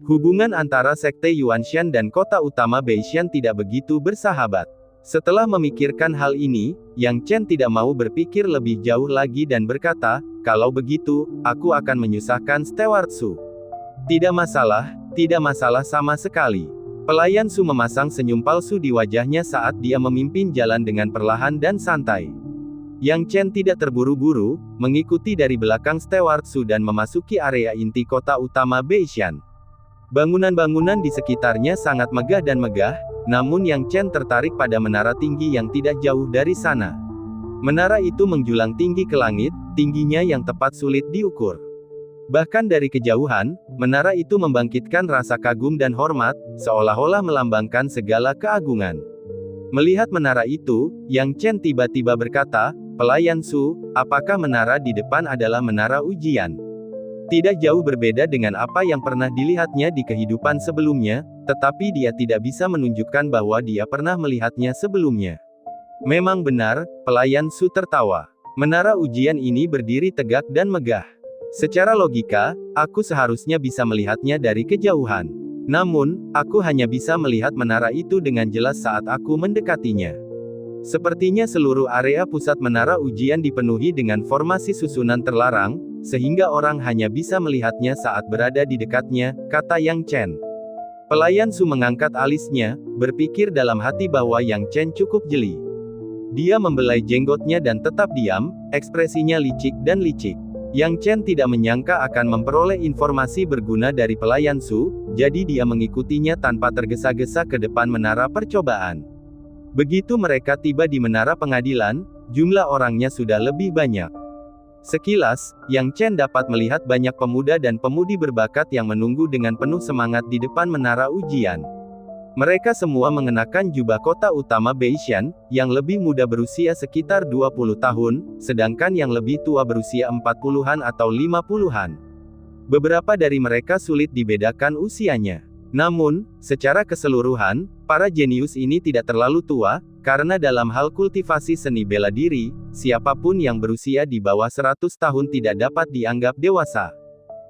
Hubungan antara Sekte Yuanshan dan kota utama Beixian tidak begitu bersahabat. Setelah memikirkan hal ini, Yang Chen tidak mau berpikir lebih jauh lagi dan berkata, "Kalau begitu, aku akan menyusahkan Steward Su." Tidak masalah sama sekali." Pelayan Su memasang senyum palsu di wajahnya saat dia memimpin jalan dengan perlahan dan santai. Yang Chen tidak terburu-buru, mengikuti dari belakang Steward Su dan memasuki area inti kota utama Beixian. Bangunan-bangunan di sekitarnya sangat megah dan megah, namun Yang Chen tertarik pada menara tinggi yang tidak jauh dari sana. Menara itu menjulang tinggi ke langit, tingginya yang tepat sulit diukur. Bahkan dari kejauhan, menara itu membangkitkan rasa kagum dan hormat, seolah-olah melambangkan segala keagungan. Melihat menara itu, Yang Chen tiba-tiba berkata, "Pelayan Su, apakah menara di depan adalah menara ujian?" Tidak jauh berbeda dengan apa yang pernah dilihatnya di kehidupan sebelumnya, tetapi dia tidak bisa menunjukkan bahwa dia pernah melihatnya sebelumnya. Memang benar, pelayan Su tertawa. Menara ujian ini berdiri tegak dan megah. Secara logika, aku seharusnya bisa melihatnya dari kejauhan. Namun, aku hanya bisa melihat menara itu dengan jelas saat aku mendekatinya. Sepertinya seluruh area pusat menara ujian dipenuhi dengan formasi susunan terlarang, sehingga orang hanya bisa melihatnya saat berada di dekatnya, kata Yang Chen. Pelayan Su mengangkat alisnya, berpikir dalam hati bahwa Yang Chen cukup jeli. Dia membelai jenggotnya dan tetap diam, ekspresinya licik dan licik. Yang Chen tidak menyangka akan memperoleh informasi berguna dari pelayan Su, jadi dia mengikutinya tanpa tergesa-gesa ke depan menara percobaan. Begitu mereka tiba di menara pengadilan, jumlah orangnya sudah lebih banyak. Sekilas, Yang Chen dapat melihat banyak pemuda dan pemudi berbakat yang menunggu dengan penuh semangat di depan menara ujian. Mereka semua mengenakan jubah kota utama Beixian, yang lebih muda berusia sekitar 20 tahun, sedangkan yang lebih tua berusia 40-an atau 50-an. Beberapa dari mereka sulit dibedakan usianya. Namun, secara keseluruhan, para jenius ini tidak terlalu tua, karena dalam hal kultivasi seni bela diri, siapapun yang berusia di bawah 100 tahun tidak dapat dianggap dewasa.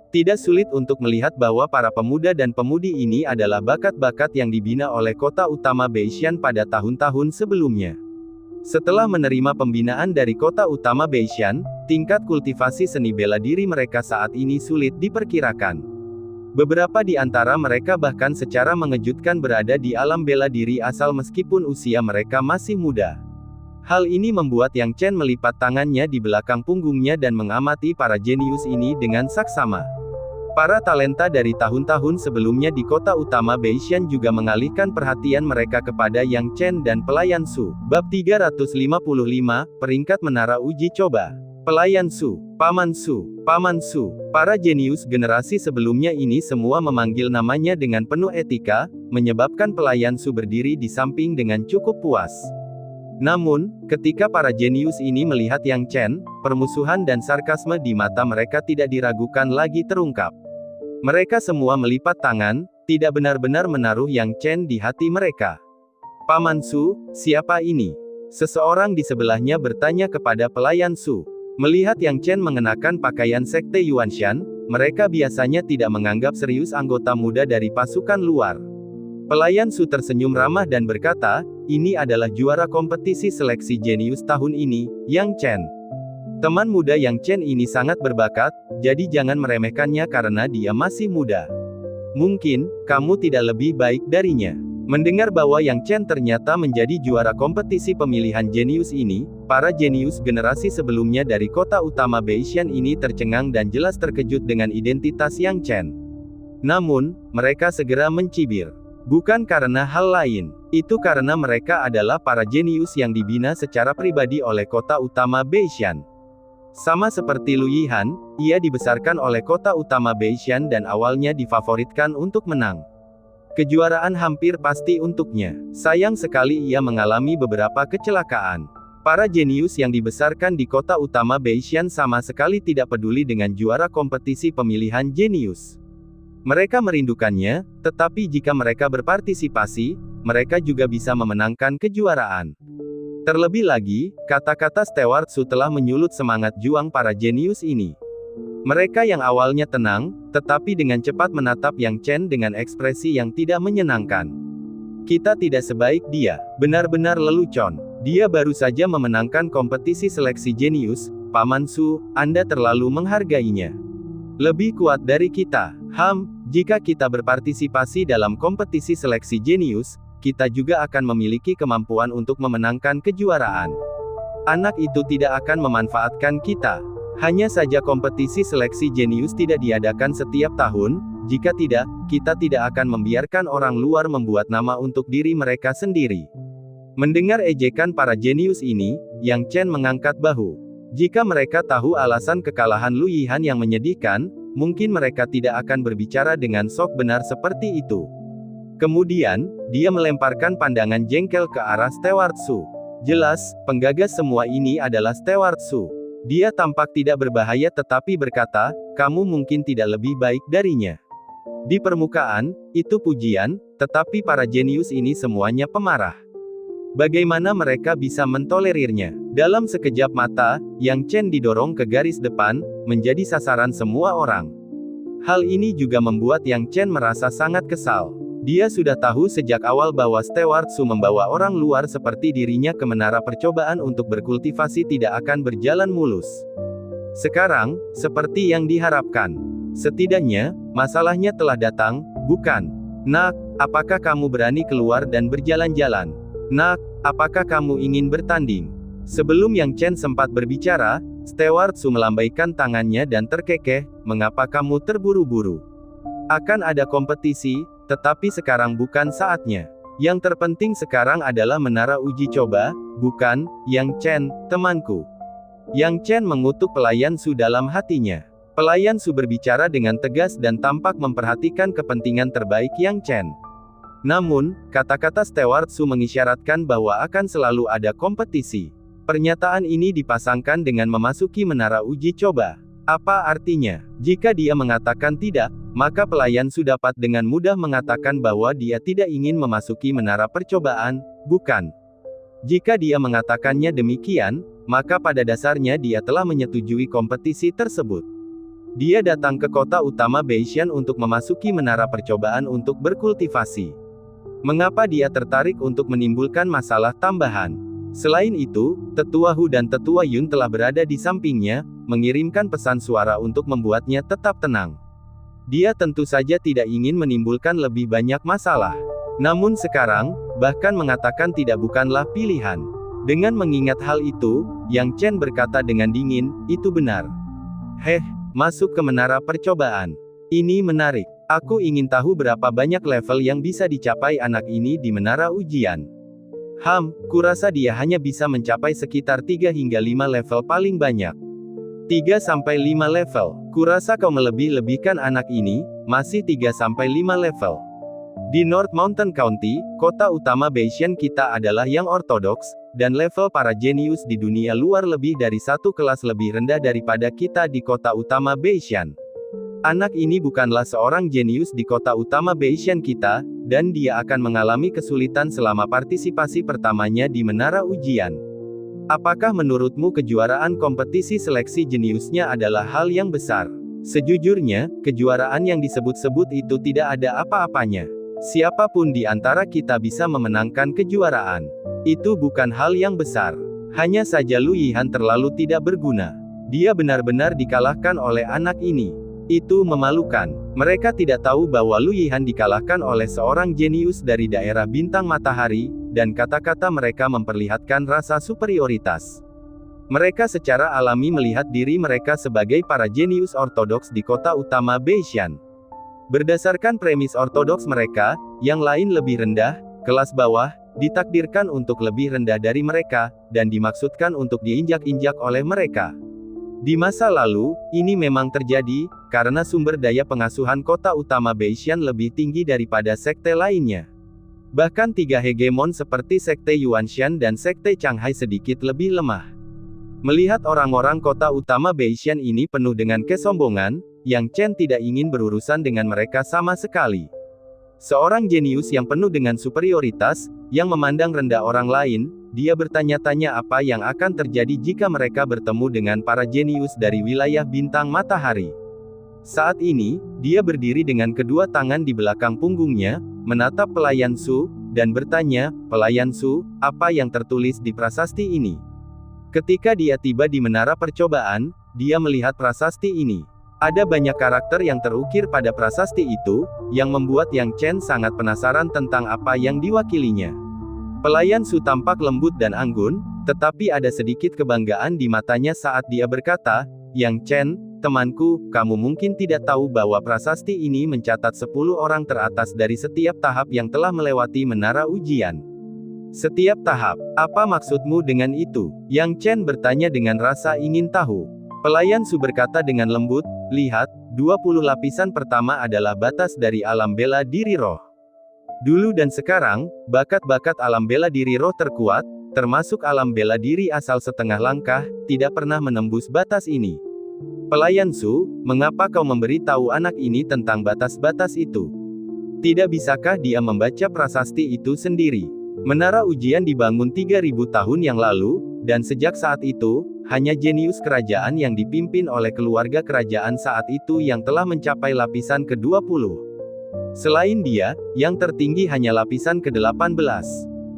Tidak sulit untuk melihat bahwa para pemuda dan pemudi ini adalah bakat-bakat yang dibina oleh kota utama Beixian pada tahun-tahun sebelumnya. Setelah menerima pembinaan dari kota utama Beixian, tingkat kultivasi seni bela diri mereka saat ini sulit diperkirakan. Beberapa di antara mereka bahkan secara mengejutkan berada di alam bela diri asal meskipun usia mereka masih muda. Hal ini membuat Yang Chen melipat tangannya di belakang punggungnya dan mengamati para jenius ini dengan saksama. Para talenta dari tahun-tahun sebelumnya di kota utama Beixian juga mengalihkan perhatian mereka kepada Yang Chen dan pelayan Su. Bab 355, Peringkat Menara Uji Coba. Pelayan Su, Paman Su, Paman Su. Para jenius generasi sebelumnya ini semua memanggil namanya dengan penuh etika, menyebabkan pelayan Su berdiri di samping dengan cukup puas. Namun, ketika para jenius ini melihat Yang Chen, permusuhan dan sarkasme di mata mereka tidak diragukan lagi terungkap. Mereka semua melipat tangan, tidak benar-benar menaruh Yang Chen di hati mereka. "Paman Su, siapa ini?" Seseorang di sebelahnya bertanya kepada pelayan Su. Melihat Yang Chen mengenakan pakaian Sekte Yuanshan, mereka biasanya tidak menganggap serius anggota muda dari pasukan luar. Pelayan Su tersenyum ramah dan berkata, ini adalah juara kompetisi seleksi jenius tahun ini, Yang Chen. Teman muda Yang Chen ini sangat berbakat, jadi jangan meremehkannya karena dia masih muda. Mungkin, kamu tidak lebih baik darinya. Mendengar bahwa Yang Chen ternyata menjadi juara kompetisi pemilihan jenius ini, para jenius generasi sebelumnya dari kota utama Beishan ini tercengang dan jelas terkejut dengan identitas Yang Chen. Namun, mereka segera mencibir. Bukan karena hal lain, itu karena mereka adalah para jenius yang dibina secara pribadi oleh kota utama Beishan. Sama seperti Lu Yihan, ia dibesarkan oleh kota utama Beishan dan awalnya difavoritkan untuk menang. Kejuaraan hampir pasti untuknya. Sayang sekali ia mengalami beberapa kecelakaan. Para jenius yang dibesarkan di kota utama Beishan sama sekali tidak peduli dengan juara kompetisi pemilihan jenius. Mereka merindukannya, tetapi jika mereka berpartisipasi, mereka juga bisa memenangkan kejuaraan. Terlebih lagi, kata-kata Stewart Su telah menyulut semangat juang para jenius ini. Mereka yang awalnya tenang, tetapi dengan cepat menatap Yang Chen dengan ekspresi yang tidak menyenangkan. Kita tidak sebaik dia, benar-benar lelucon. Dia baru saja memenangkan kompetisi seleksi jenius, Paman Su, Anda terlalu menghargainya. Lebih kuat dari kita. Jika kita berpartisipasi dalam kompetisi seleksi jenius, kita juga akan memiliki kemampuan untuk memenangkan kejuaraan. Anak itu tidak akan memanfaatkan kita. Hanya saja kompetisi seleksi jenius tidak diadakan setiap tahun, jika tidak, kita tidak akan membiarkan orang luar membuat nama untuk diri mereka sendiri. Mendengar ejekan para jenius ini, Yang Chen mengangkat bahu. Jika mereka tahu alasan kekalahan Lu Yihan yang menyedihkan, mungkin mereka tidak akan berbicara dengan sok benar seperti itu. Kemudian, dia melemparkan pandangan jengkel ke arah Stewart Su. Jelas, penggagas semua ini adalah Stewart Su. Dia tampak tidak berbahaya tetapi berkata, kamu mungkin tidak lebih baik darinya. Di permukaan, itu pujian, tetapi para jenius ini semuanya pemarah. Bagaimana mereka bisa mentolerirnya? Dalam sekejap mata, Yang Chen didorong ke garis depan, menjadi sasaran semua orang. Hal ini juga membuat Yang Chen merasa sangat kesal. Dia sudah tahu sejak awal bahwa Stewart Su membawa orang luar seperti dirinya ke menara percobaan untuk berkultivasi tidak akan berjalan mulus. Sekarang, seperti yang diharapkan. Setidaknya, masalahnya telah datang, bukan? Nak, apakah kamu berani keluar dan berjalan-jalan? Nak, apakah kamu ingin bertanding? Sebelum Yang Chen sempat berbicara, Stewart Su melambaikan tangannya dan terkekeh, mengapa kamu terburu-buru? Akan ada kompetisi, tetapi sekarang bukan saatnya. Yang terpenting sekarang adalah menara uji coba, bukan, Yang Chen, temanku. Yang Chen mengutuk pelayan Su dalam hatinya. Pelayan Su berbicara dengan tegas dan tampak memperhatikan kepentingan terbaik Yang Chen. Namun, kata-kata Stewart Su mengisyaratkan bahwa akan selalu ada kompetisi. Pernyataan ini dipasangkan dengan memasuki menara uji coba. Apa artinya? Jika dia mengatakan tidak, maka pelayan Su dapat dengan mudah mengatakan bahwa dia tidak ingin memasuki menara percobaan, bukan? Jika dia mengatakannya demikian, maka pada dasarnya dia telah menyetujui kompetisi tersebut. Dia datang ke kota utama Beishan untuk memasuki menara percobaan untuk berkultivasi. Mengapa dia tertarik untuk menimbulkan masalah tambahan? Selain itu, Tetua Hu dan Tetua Yun telah berada di sampingnya, mengirimkan pesan suara untuk membuatnya tetap tenang. Dia tentu saja tidak ingin menimbulkan lebih banyak masalah. Namun sekarang, bahkan mengatakan tidak bukanlah pilihan. Dengan mengingat hal itu, Yang Chen berkata dengan dingin, itu benar. Masuk ke menara percobaan. Ini menarik. Aku ingin tahu berapa banyak level yang bisa dicapai anak ini di menara ujian. Kurasa dia hanya bisa mencapai sekitar 3 hingga 5 level paling banyak. 3-5 level. Kurasa kau melebih-lebihkan anak ini, masih 3-5 level. Di North Mountain County, kota utama Beishan kita adalah yang ortodoks, dan level para jenius di dunia luar lebih dari satu kelas lebih rendah daripada kita di kota utama Beishan. Anak ini bukanlah seorang jenius di kota utama Beishan kita, dan dia akan mengalami kesulitan selama partisipasi pertamanya di menara ujian. Apakah menurutmu kejuaraan kompetisi seleksi jeniusnya adalah hal yang besar? Sejujurnya, kejuaraan yang disebut-sebut itu tidak ada apa-apanya. Siapapun di antara kita bisa memenangkan kejuaraan. Itu bukan hal yang besar. Hanya saja Lu Yihan terlalu tidak berguna. Dia benar-benar dikalahkan oleh anak ini. Itu memalukan. Mereka tidak tahu bahwa Lu Yihan dikalahkan oleh seorang jenius dari daerah bintang matahari, dan kata-kata mereka memperlihatkan rasa superioritas. Mereka secara alami melihat diri mereka sebagai para jenius ortodoks di kota utama Beishan. Berdasarkan premis ortodoks mereka, yang lain lebih rendah, kelas bawah, ditakdirkan untuk lebih rendah dari mereka, dan dimaksudkan untuk diinjak-injak oleh mereka. Di masa lalu, ini memang terjadi, karena sumber daya pengasuhan kota utama Beishan lebih tinggi daripada sekte lainnya. Bahkan tiga hegemon seperti sekte Yuanshan dan sekte Changhai sedikit lebih lemah. Melihat orang-orang kota utama Beishan ini penuh dengan kesombongan, Yang Chen tidak ingin berurusan dengan mereka sama sekali. Seorang jenius yang penuh dengan superioritas, yang memandang rendah orang lain, dia bertanya-tanya apa yang akan terjadi jika mereka bertemu dengan para jenius dari wilayah bintang matahari. Saat ini, dia berdiri dengan kedua tangan di belakang punggungnya, menatap pelayan Su, dan bertanya, "Pelayan Su, apa yang tertulis di prasasti ini?" Ketika dia tiba di menara percobaan, dia melihat prasasti ini. Ada banyak karakter yang terukir pada prasasti itu, yang membuat Yang Chen sangat penasaran tentang apa yang diwakilinya. Pelayan Su tampak lembut dan anggun, tetapi ada sedikit kebanggaan di matanya saat dia berkata, "Yang Chen, temanku, kamu mungkin tidak tahu bahwa prasasti ini mencatat 10 orang teratas dari setiap tahap yang telah melewati menara ujian." "Setiap tahap, apa maksudmu dengan itu?" Yang Chen bertanya dengan rasa ingin tahu. Pelayan Su berkata dengan lembut, "Lihat, 20 lapisan pertama adalah batas dari alam bela diri roh. Dulu dan sekarang, bakat-bakat alam bela diri roh terkuat, termasuk alam bela diri asal setengah langkah, tidak pernah menembus batas ini. Pelayan Su, mengapa kau memberitahu anak ini tentang batas-batas itu? Tidak bisakah dia membaca prasasti itu sendiri? Menara ujian dibangun 3000 tahun yang lalu, dan sejak saat itu, hanya jenius kerajaan yang dipimpin oleh keluarga kerajaan saat itu yang telah mencapai lapisan ke-20. Selain dia, yang tertinggi hanya lapisan ke-18.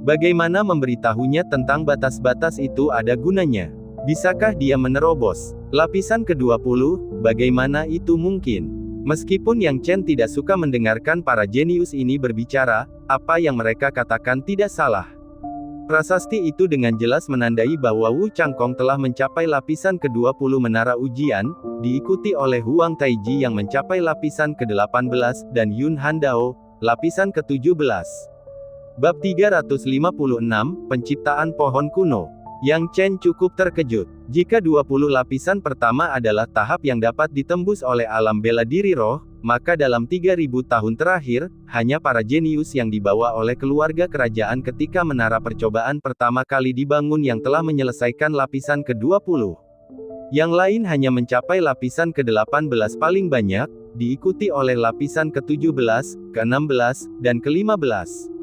Bagaimana memberitahunya tentang batas-batas itu ada gunanya? Bisakah dia menerobos lapisan ke-20? Bagaimana itu mungkin?" Meskipun Yang Chen tidak suka mendengarkan para jenius ini berbicara, apa yang mereka katakan tidak salah. Prasasti itu dengan jelas menandai bahwa Wu Changkong telah mencapai lapisan ke-20 menara ujian, diikuti oleh Huang Taiji yang mencapai lapisan ke-18, dan Yun Handao, lapisan ke-17. Bab 356, Penciptaan Pohon Kuno. Yang Chen cukup terkejut. Jika 20 lapisan pertama adalah tahap yang dapat ditembus oleh alam bela diri roh, maka dalam 3000 tahun terakhir, hanya para jenius yang dibawa oleh keluarga kerajaan ketika menara percobaan pertama kali dibangun yang telah menyelesaikan lapisan ke-20. Yang lain hanya mencapai lapisan ke-18 paling banyak, diikuti oleh lapisan ke-17, ke-16, dan ke-15.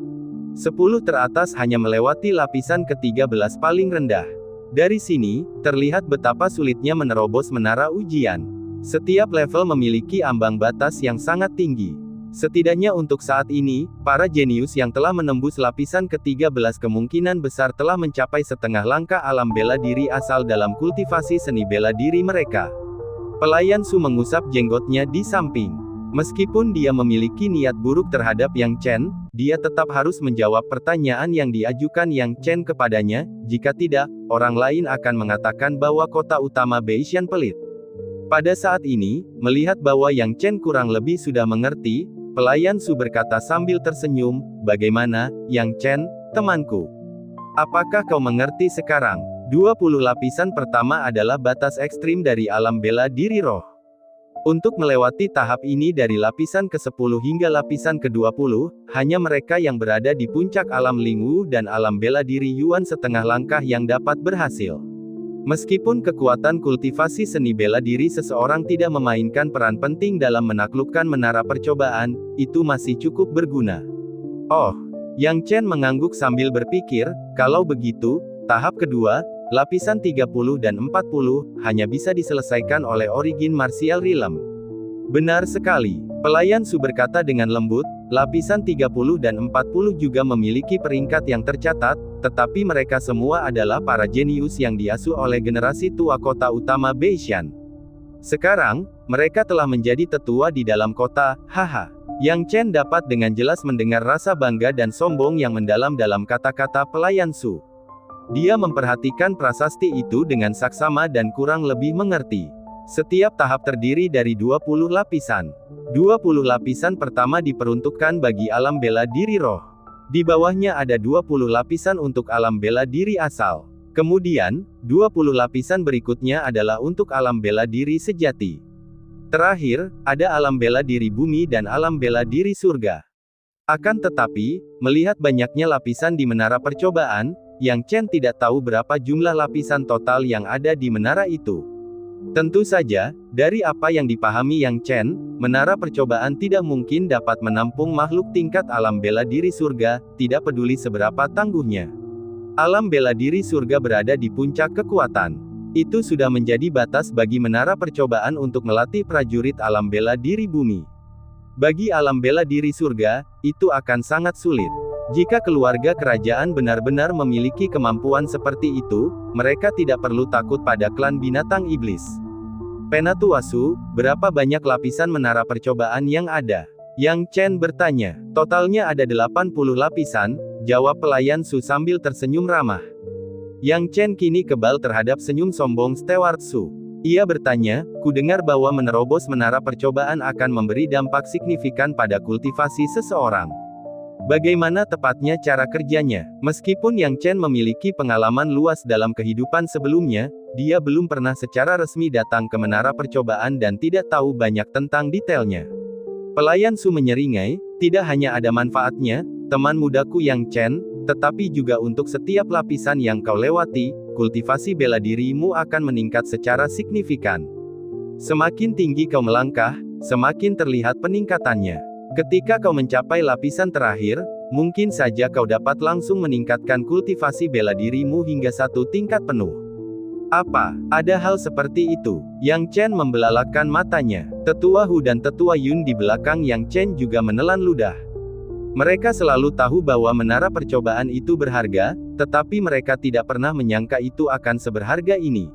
10 teratas hanya melewati lapisan ke-13 paling rendah. Dari sini, terlihat betapa sulitnya menerobos menara ujian. Setiap level memiliki ambang batas yang sangat tinggi. Setidaknya untuk saat ini, para jenius yang telah menembus lapisan ke-13 kemungkinan besar telah mencapai setengah langkah alam bela diri asal dalam kultivasi seni bela diri mereka. Pelayan Su mengusap jenggotnya di samping. Meskipun dia memiliki niat buruk terhadap Yang Chen, dia tetap harus menjawab pertanyaan yang diajukan Yang Chen kepadanya, jika tidak, orang lain akan mengatakan bahwa kota utama Beishan pelit. Pada saat ini, melihat bahwa Yang Chen kurang lebih sudah mengerti, Pelayan Su berkata sambil tersenyum, "Bagaimana, Yang Chen, temanku? Apakah kau mengerti sekarang? 20 lapisan pertama adalah batas ekstrim dari alam bela diri roh. Untuk melewati tahap ini dari lapisan ke-10 hingga lapisan ke-20, hanya mereka yang berada di puncak alam Lingwu dan alam bela diri Yuan setengah langkah yang dapat berhasil. Meskipun kekuatan kultivasi seni bela diri seseorang tidak memainkan peran penting dalam menaklukkan menara percobaan, itu masih cukup berguna." "Oh." Yang Chen mengangguk sambil berpikir, "Kalau begitu, tahap kedua, lapisan 30 dan 40, hanya bisa diselesaikan oleh Origin Martial Realm." "Benar sekali." Pelayan Su berkata dengan lembut, lapisan 30 dan 40 juga memiliki peringkat yang tercatat, tetapi mereka semua adalah para jenius yang diasuh oleh generasi tua kota utama Beishan. Sekarang, mereka telah menjadi tetua di dalam kota, haha. Yang Chen dapat dengan jelas mendengar rasa bangga dan sombong yang mendalam dalam kata-kata pelayan Su. Dia memperhatikan prasasti itu dengan saksama dan kurang lebih mengerti. Setiap tahap terdiri dari 20 lapisan. 20 lapisan pertama diperuntukkan bagi alam bela diri roh. Di bawahnya ada 20 lapisan untuk alam bela diri asal. Kemudian, 20 lapisan berikutnya adalah untuk alam bela diri sejati. Terakhir, ada alam bela diri bumi dan alam bela diri surga. Akan tetapi, melihat banyaknya lapisan di menara percobaan, Yang Chen tidak tahu berapa jumlah lapisan total yang ada di menara itu. Tentu saja, dari apa yang dipahami Yang Chen, menara percobaan tidak mungkin dapat menampung makhluk tingkat alam bela diri surga, tidak peduli seberapa tangguhnya. Alam bela diri surga berada di puncak kekuatan. Itu sudah menjadi batas bagi menara percobaan untuk melatih prajurit alam bela diri bumi. Bagi alam bela diri surga, itu akan sangat sulit. Jika keluarga kerajaan benar-benar memiliki kemampuan seperti itu, mereka tidak perlu takut pada klan binatang iblis. Penatuasu, berapa banyak lapisan menara percobaan yang ada? Yang Chen bertanya. Totalnya ada 80 lapisan, jawab pelayan Su sambil tersenyum ramah. Yang Chen kini kebal terhadap senyum sombong Steward Su. Ia bertanya, ku dengar bahwa menerobos menara percobaan akan memberi dampak signifikan pada kultivasi seseorang. Bagaimana tepatnya cara kerjanya? Meskipun Yang Chen memiliki pengalaman luas dalam kehidupan sebelumnya, dia belum pernah secara resmi datang ke menara percobaan dan tidak tahu banyak tentang detailnya. Pelayan Su menyeringai, tidak hanya ada manfaatnya, teman mudaku Yang Chen, tetapi juga untuk setiap lapisan yang kau lewati, kultivasi bela dirimu akan meningkat secara signifikan. Semakin tinggi kau melangkah, semakin terlihat peningkatannya. Ketika kau mencapai lapisan terakhir, mungkin saja kau dapat langsung meningkatkan kultivasi bela dirimu hingga 1 tingkat penuh. Apa? Ada hal seperti itu? Yang Chen membelalakkan matanya. Tetua Hu dan Tetua Yun di belakang Yang Chen juga menelan ludah. Mereka selalu tahu bahwa menara percobaan itu berharga, tetapi mereka tidak pernah menyangka itu akan seberharga ini.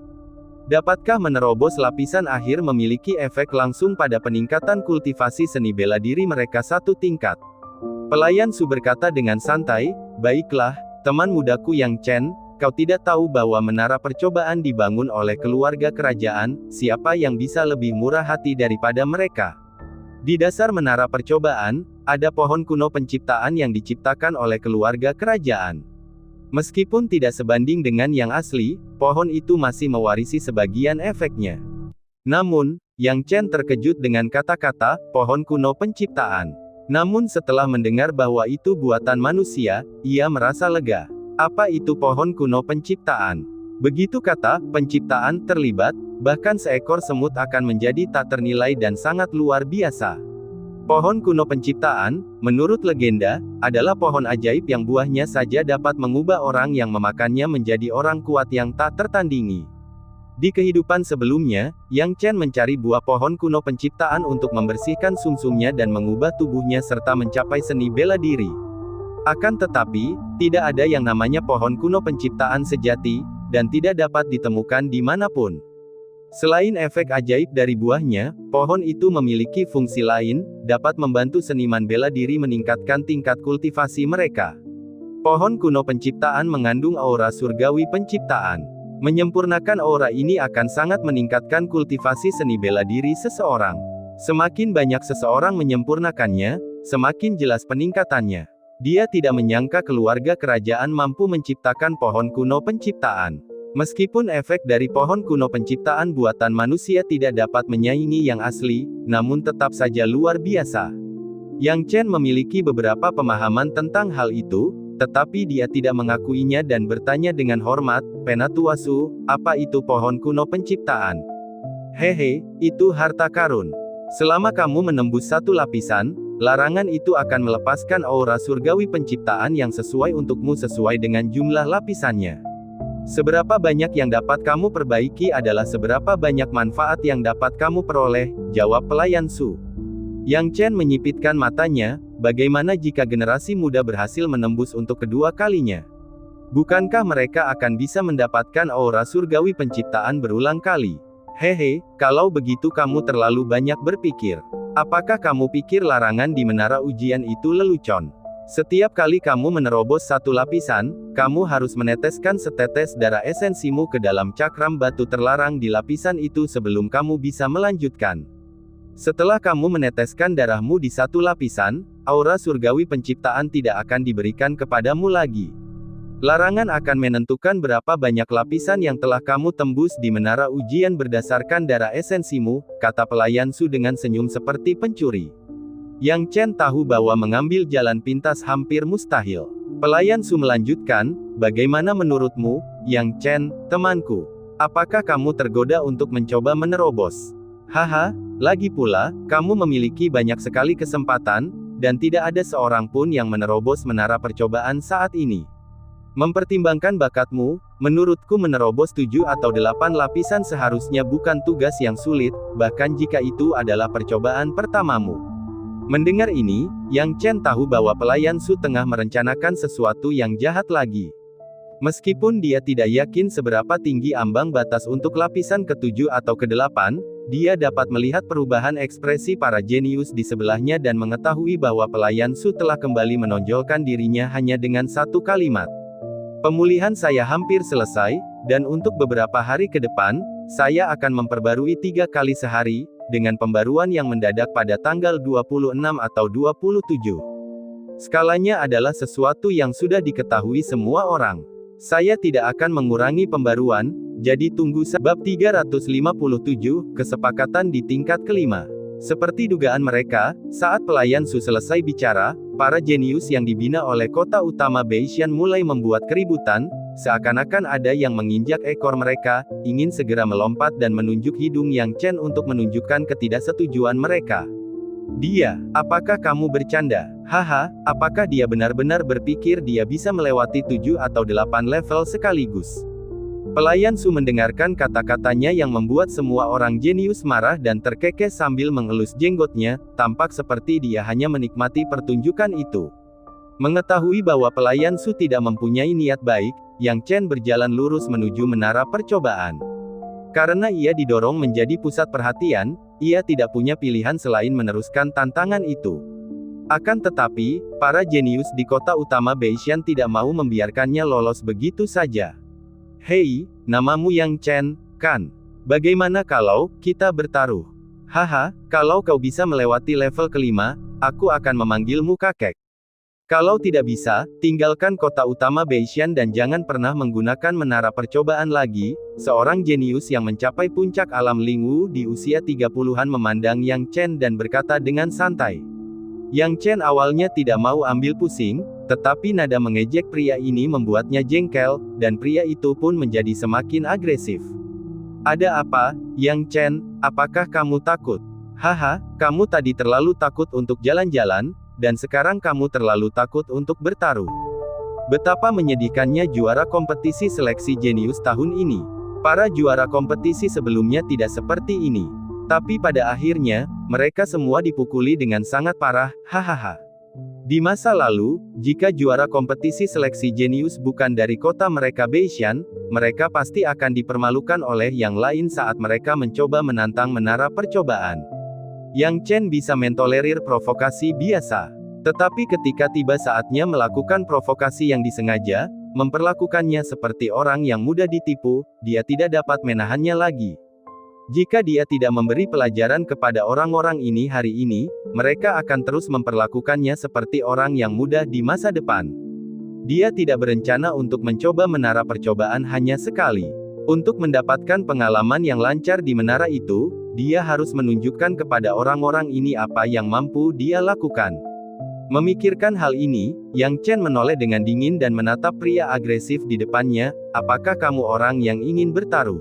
Dapatkah menerobos lapisan akhir memiliki efek langsung pada peningkatan kultivasi seni bela diri mereka 1 tingkat? Pelayan Su berkata dengan santai, baiklah, teman mudaku Yang Chen, kau tidak tahu bahwa menara percobaan dibangun oleh keluarga kerajaan, siapa yang bisa lebih murah hati daripada mereka? Di dasar menara percobaan, ada pohon kuno penciptaan yang diciptakan oleh keluarga kerajaan. Meskipun tidak sebanding dengan yang asli, pohon itu masih mewarisi sebagian efeknya. Namun, Yang Chen terkejut dengan kata-kata, pohon kuno penciptaan. Namun setelah mendengar bahwa itu buatan manusia, ia merasa lega. Apa itu pohon kuno penciptaan? Begitu kata penciptaan terlibat, bahkan seekor semut akan menjadi tak ternilai dan sangat luar biasa. Pohon kuno penciptaan, menurut legenda, adalah pohon ajaib yang buahnya saja dapat mengubah orang yang memakannya menjadi orang kuat yang tak tertandingi. Di kehidupan sebelumnya, Yang Chen mencari buah pohon kuno penciptaan untuk membersihkan sumsumnya dan mengubah tubuhnya serta mencapai seni bela diri. Akan tetapi, tidak ada yang namanya pohon kuno penciptaan sejati, dan tidak dapat ditemukan dimanapun. Selain efek ajaib dari buahnya, pohon itu memiliki fungsi lain, dapat membantu seniman bela diri meningkatkan tingkat kultivasi mereka. Pohon kuno penciptaan mengandung aura surgawi penciptaan. Menyempurnakan aura ini akan sangat meningkatkan kultivasi seni bela diri seseorang. Semakin banyak seseorang menyempurnakannya, semakin jelas peningkatannya. Dia tidak menyangka keluarga kerajaan mampu menciptakan pohon kuno penciptaan. Meskipun efek dari pohon kuno penciptaan buatan manusia tidak dapat menyaingi yang asli, namun tetap saja luar biasa. Yang Chen memiliki beberapa pemahaman tentang hal itu, tetapi dia tidak mengakuinya dan bertanya dengan hormat, Penatuasu, apa itu pohon kuno penciptaan? Hehe, itu harta karun. Selama kamu menembus 1 lapisan, larangan itu akan melepaskan aura surgawi penciptaan yang sesuai untukmu sesuai dengan jumlah lapisannya. Seberapa banyak yang dapat kamu perbaiki adalah seberapa banyak manfaat yang dapat kamu peroleh, jawab pelayan Su. Yang Chen menyipitkan matanya, bagaimana jika generasi muda berhasil menembus untuk kedua kalinya? Bukankah mereka akan bisa mendapatkan aura surgawi penciptaan berulang kali? Hehe, kalau begitu kamu terlalu banyak berpikir. Apakah kamu pikir larangan di menara ujian itu lelucon? Setiap kali kamu menerobos satu lapisan, kamu harus meneteskan setetes darah esensimu ke dalam cakram batu terlarang di lapisan itu sebelum kamu bisa melanjutkan. Setelah kamu meneteskan darahmu di satu lapisan, aura surgawi penciptaan tidak akan diberikan kepadamu lagi. Larangan akan menentukan berapa banyak lapisan yang telah kamu tembus di menara ujian berdasarkan darah esensimu, kata pelayan Su dengan senyum seperti pencuri. Yang Chen tahu bahwa mengambil jalan pintas hampir mustahil. Pelayan Su melanjutkan, bagaimana menurutmu, Yang Chen, temanku? Apakah kamu tergoda untuk mencoba menerobos? Haha, lagi pula, kamu memiliki banyak sekali kesempatan, dan tidak ada seorang pun yang menerobos menara percobaan saat ini. Mempertimbangkan bakatmu, menurutku menerobos 7 atau 8 lapisan seharusnya bukan tugas yang sulit, bahkan jika itu adalah percobaan pertamamu. Mendengar ini, Yang Chen tahu bahwa pelayan Su tengah merencanakan sesuatu yang jahat lagi. Meskipun dia tidak yakin seberapa tinggi ambang batas untuk lapisan ke-7 atau ke-8, dia dapat melihat perubahan ekspresi para jenius di sebelahnya dan mengetahui bahwa pelayan Su telah kembali menonjolkan dirinya hanya dengan satu kalimat. Pemulihan saya hampir selesai, dan untuk beberapa hari ke depan, saya akan memperbarui 3 kali sehari, dengan pembaruan yang mendadak pada tanggal 26 atau 27. Skalanya adalah sesuatu yang sudah diketahui semua orang. Saya tidak akan mengurangi pembaruan, jadi tunggu bab 357, kesepakatan di tingkat kelima. Seperti dugaan mereka, saat pelayan Su selesai bicara, para jenius yang dibina oleh kota utama Beishan mulai membuat keributan, seakan-akan ada yang menginjak ekor mereka, ingin segera melompat dan menunjuk hidung Yang Chen untuk menunjukkan ketidaksetujuan mereka. Dia, apakah kamu bercanda? Haha, apakah dia benar-benar berpikir dia bisa melewati 7 atau 8 level sekaligus? Pelayan Su mendengarkan kata-katanya yang membuat semua orang jenius marah dan terkekeh sambil mengelus jenggotnya, tampak seperti dia hanya menikmati pertunjukan itu. Mengetahui bahwa pelayan Su tidak mempunyai niat baik, Yang Chen berjalan lurus menuju menara percobaan. Karena ia didorong menjadi pusat perhatian, ia tidak punya pilihan selain meneruskan tantangan itu. Akan tetapi, para jenius di kota utama Beishan tidak mau membiarkannya lolos begitu saja. Hei, namamu Yang Chen, kan? Bagaimana kalau kita bertaruh? Haha, kalau kau bisa melewati level kelima, aku akan memanggilmu kakek. Kalau tidak bisa, tinggalkan kota utama Beishan dan jangan pernah menggunakan menara percobaan lagi. Seorang jenius yang mencapai puncak alam Lingwu di usia 30-an memandang Yang Chen dan berkata dengan santai. Yang Chen awalnya tidak mau ambil pusing, tetapi nada mengejek pria ini membuatnya jengkel, dan pria itu pun menjadi semakin agresif. Ada apa, Yang Chen, apakah kamu takut? Haha, kamu tadi terlalu takut untuk jalan-jalan, dan sekarang kamu terlalu takut untuk bertaruh. Betapa menyedihkannya juara kompetisi seleksi jenius tahun ini. Para juara kompetisi sebelumnya tidak seperti ini. Tapi pada akhirnya, mereka semua dipukuli dengan sangat parah, hahaha. Di masa lalu, jika juara kompetisi seleksi jenius bukan dari kota mereka Beishan, mereka pasti akan dipermalukan oleh yang lain saat mereka mencoba menantang menara percobaan. Yang Chen bisa mentolerir provokasi biasa. Tetapi ketika tiba saatnya melakukan provokasi yang disengaja, memperlakukannya seperti orang yang mudah ditipu, dia tidak dapat menahannya lagi. Jika dia tidak memberi pelajaran kepada orang-orang ini hari ini, mereka akan terus memperlakukannya seperti orang yang mudah di masa depan. Dia tidak berencana untuk mencoba menara percobaan hanya sekali. Untuk mendapatkan pengalaman yang lancar di menara itu, dia harus menunjukkan kepada orang-orang ini apa yang mampu dia lakukan. Memikirkan hal ini, Yang Chen menoleh dengan dingin dan menatap pria agresif di depannya. Apakah kamu orang yang ingin bertaruh?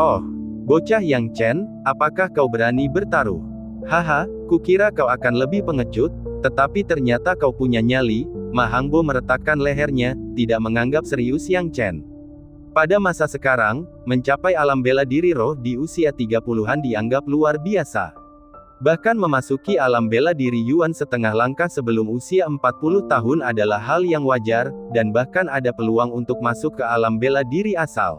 Oh, bocah Yang Chen, apakah kau berani bertaruh? Haha, kukira kau akan lebih pengecut, tetapi ternyata kau punya nyali. Ma Hangbo meretakkan lehernya, tidak menganggap serius Yang Chen. Pada masa sekarang, mencapai alam bela diri roh di usia 30-an dianggap luar biasa. Bahkan memasuki alam bela diri Yuan setengah langkah sebelum usia 40 tahun adalah hal yang wajar, dan bahkan ada peluang untuk masuk ke alam bela diri asal.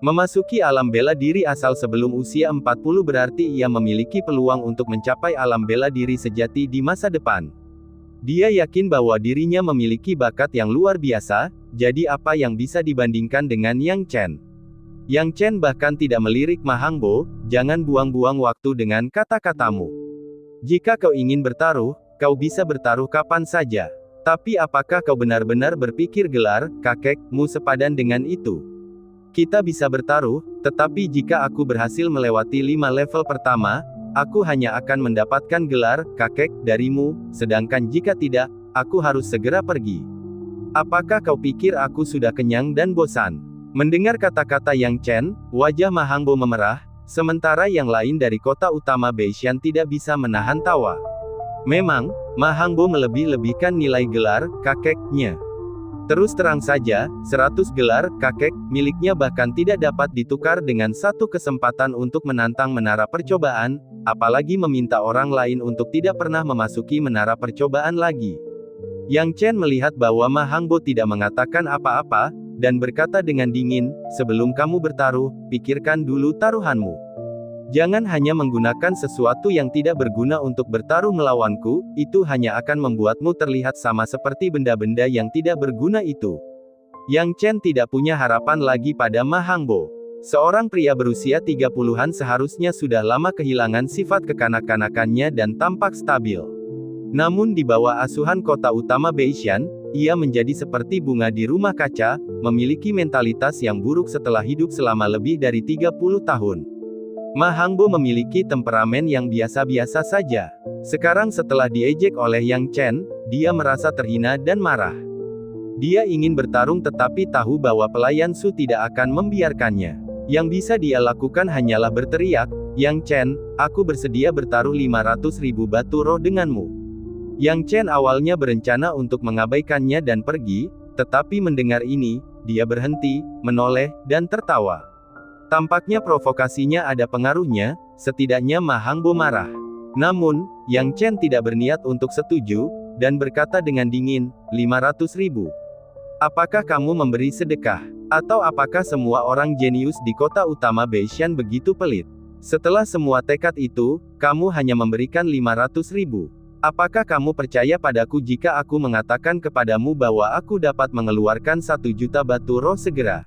Memasuki alam bela diri asal sebelum usia 40 berarti ia memiliki peluang untuk mencapai alam bela diri sejati di masa depan. Dia yakin bahwa dirinya memiliki bakat yang luar biasa, jadi apa yang bisa dibandingkan dengan Yang Chen? Yang Chen bahkan tidak melirik Ma Hangbo, jangan buang-buang waktu dengan kata-katamu. Jika kau ingin bertaruh, kau bisa bertaruh kapan saja. Tapi apakah kau benar-benar berpikir gelar, kakekmu sepadan dengan itu? Kita bisa bertaruh, tetapi jika aku berhasil melewati 5 level pertama, aku hanya akan mendapatkan gelar, kakek, darimu, sedangkan jika tidak, aku harus segera pergi. Apakah kau pikir aku sudah kenyang dan bosan? Mendengar kata-kata Yang Chen, wajah Ma Hangbo memerah, sementara yang lain dari kota utama Beishan tidak bisa menahan tawa. Memang, Ma Hangbo melebih-lebihkan nilai gelar, kakeknya. Terus terang saja, 100 gelar, kakek, miliknya bahkan tidak dapat ditukar dengan satu kesempatan untuk menantang menara percobaan, apalagi meminta orang lain untuk tidak pernah memasuki menara percobaan lagi. Yang Chen melihat bahwa Ma Hangbo tidak mengatakan apa-apa, dan berkata dengan dingin, sebelum kamu bertaruh, pikirkan dulu taruhanmu. Jangan hanya menggunakan sesuatu yang tidak berguna untuk bertaruh melawanku, itu hanya akan membuatmu terlihat sama seperti benda-benda yang tidak berguna itu. Yang Chen tidak punya harapan lagi pada Ma Hangbo. Seorang pria berusia 30-an seharusnya sudah lama kehilangan sifat kekanak-kanakannya dan tampak stabil. Namun di bawah asuhan kota utama Beishan, ia menjadi seperti bunga di rumah kaca, memiliki mentalitas yang buruk setelah hidup selama lebih dari 30 tahun. Ma Hangbo memiliki temperamen yang biasa-biasa saja. Sekarang setelah diejek oleh Yang Chen, dia merasa terhina dan marah. Dia ingin bertarung tetapi tahu bahwa pelayan Su tidak akan membiarkannya. Yang bisa dia lakukan hanyalah berteriak, Yang Chen, aku bersedia bertaruh 500.000 batu roh denganmu. Yang Chen awalnya berencana untuk mengabaikannya dan pergi, tetapi mendengar ini, dia berhenti, menoleh, dan tertawa. Tampaknya provokasinya ada pengaruhnya, setidaknya Ma Hangbo marah. Namun, Yang Chen tidak berniat untuk setuju, dan berkata dengan dingin, 500.000. Apakah kamu memberi sedekah? Atau apakah semua orang jenius di kota utama Beishan begitu pelit? Setelah semua tekad itu, kamu hanya memberikan 500.000. Apakah kamu percaya padaku jika aku mengatakan kepadamu bahwa aku dapat mengeluarkan 1 juta batu roh segera?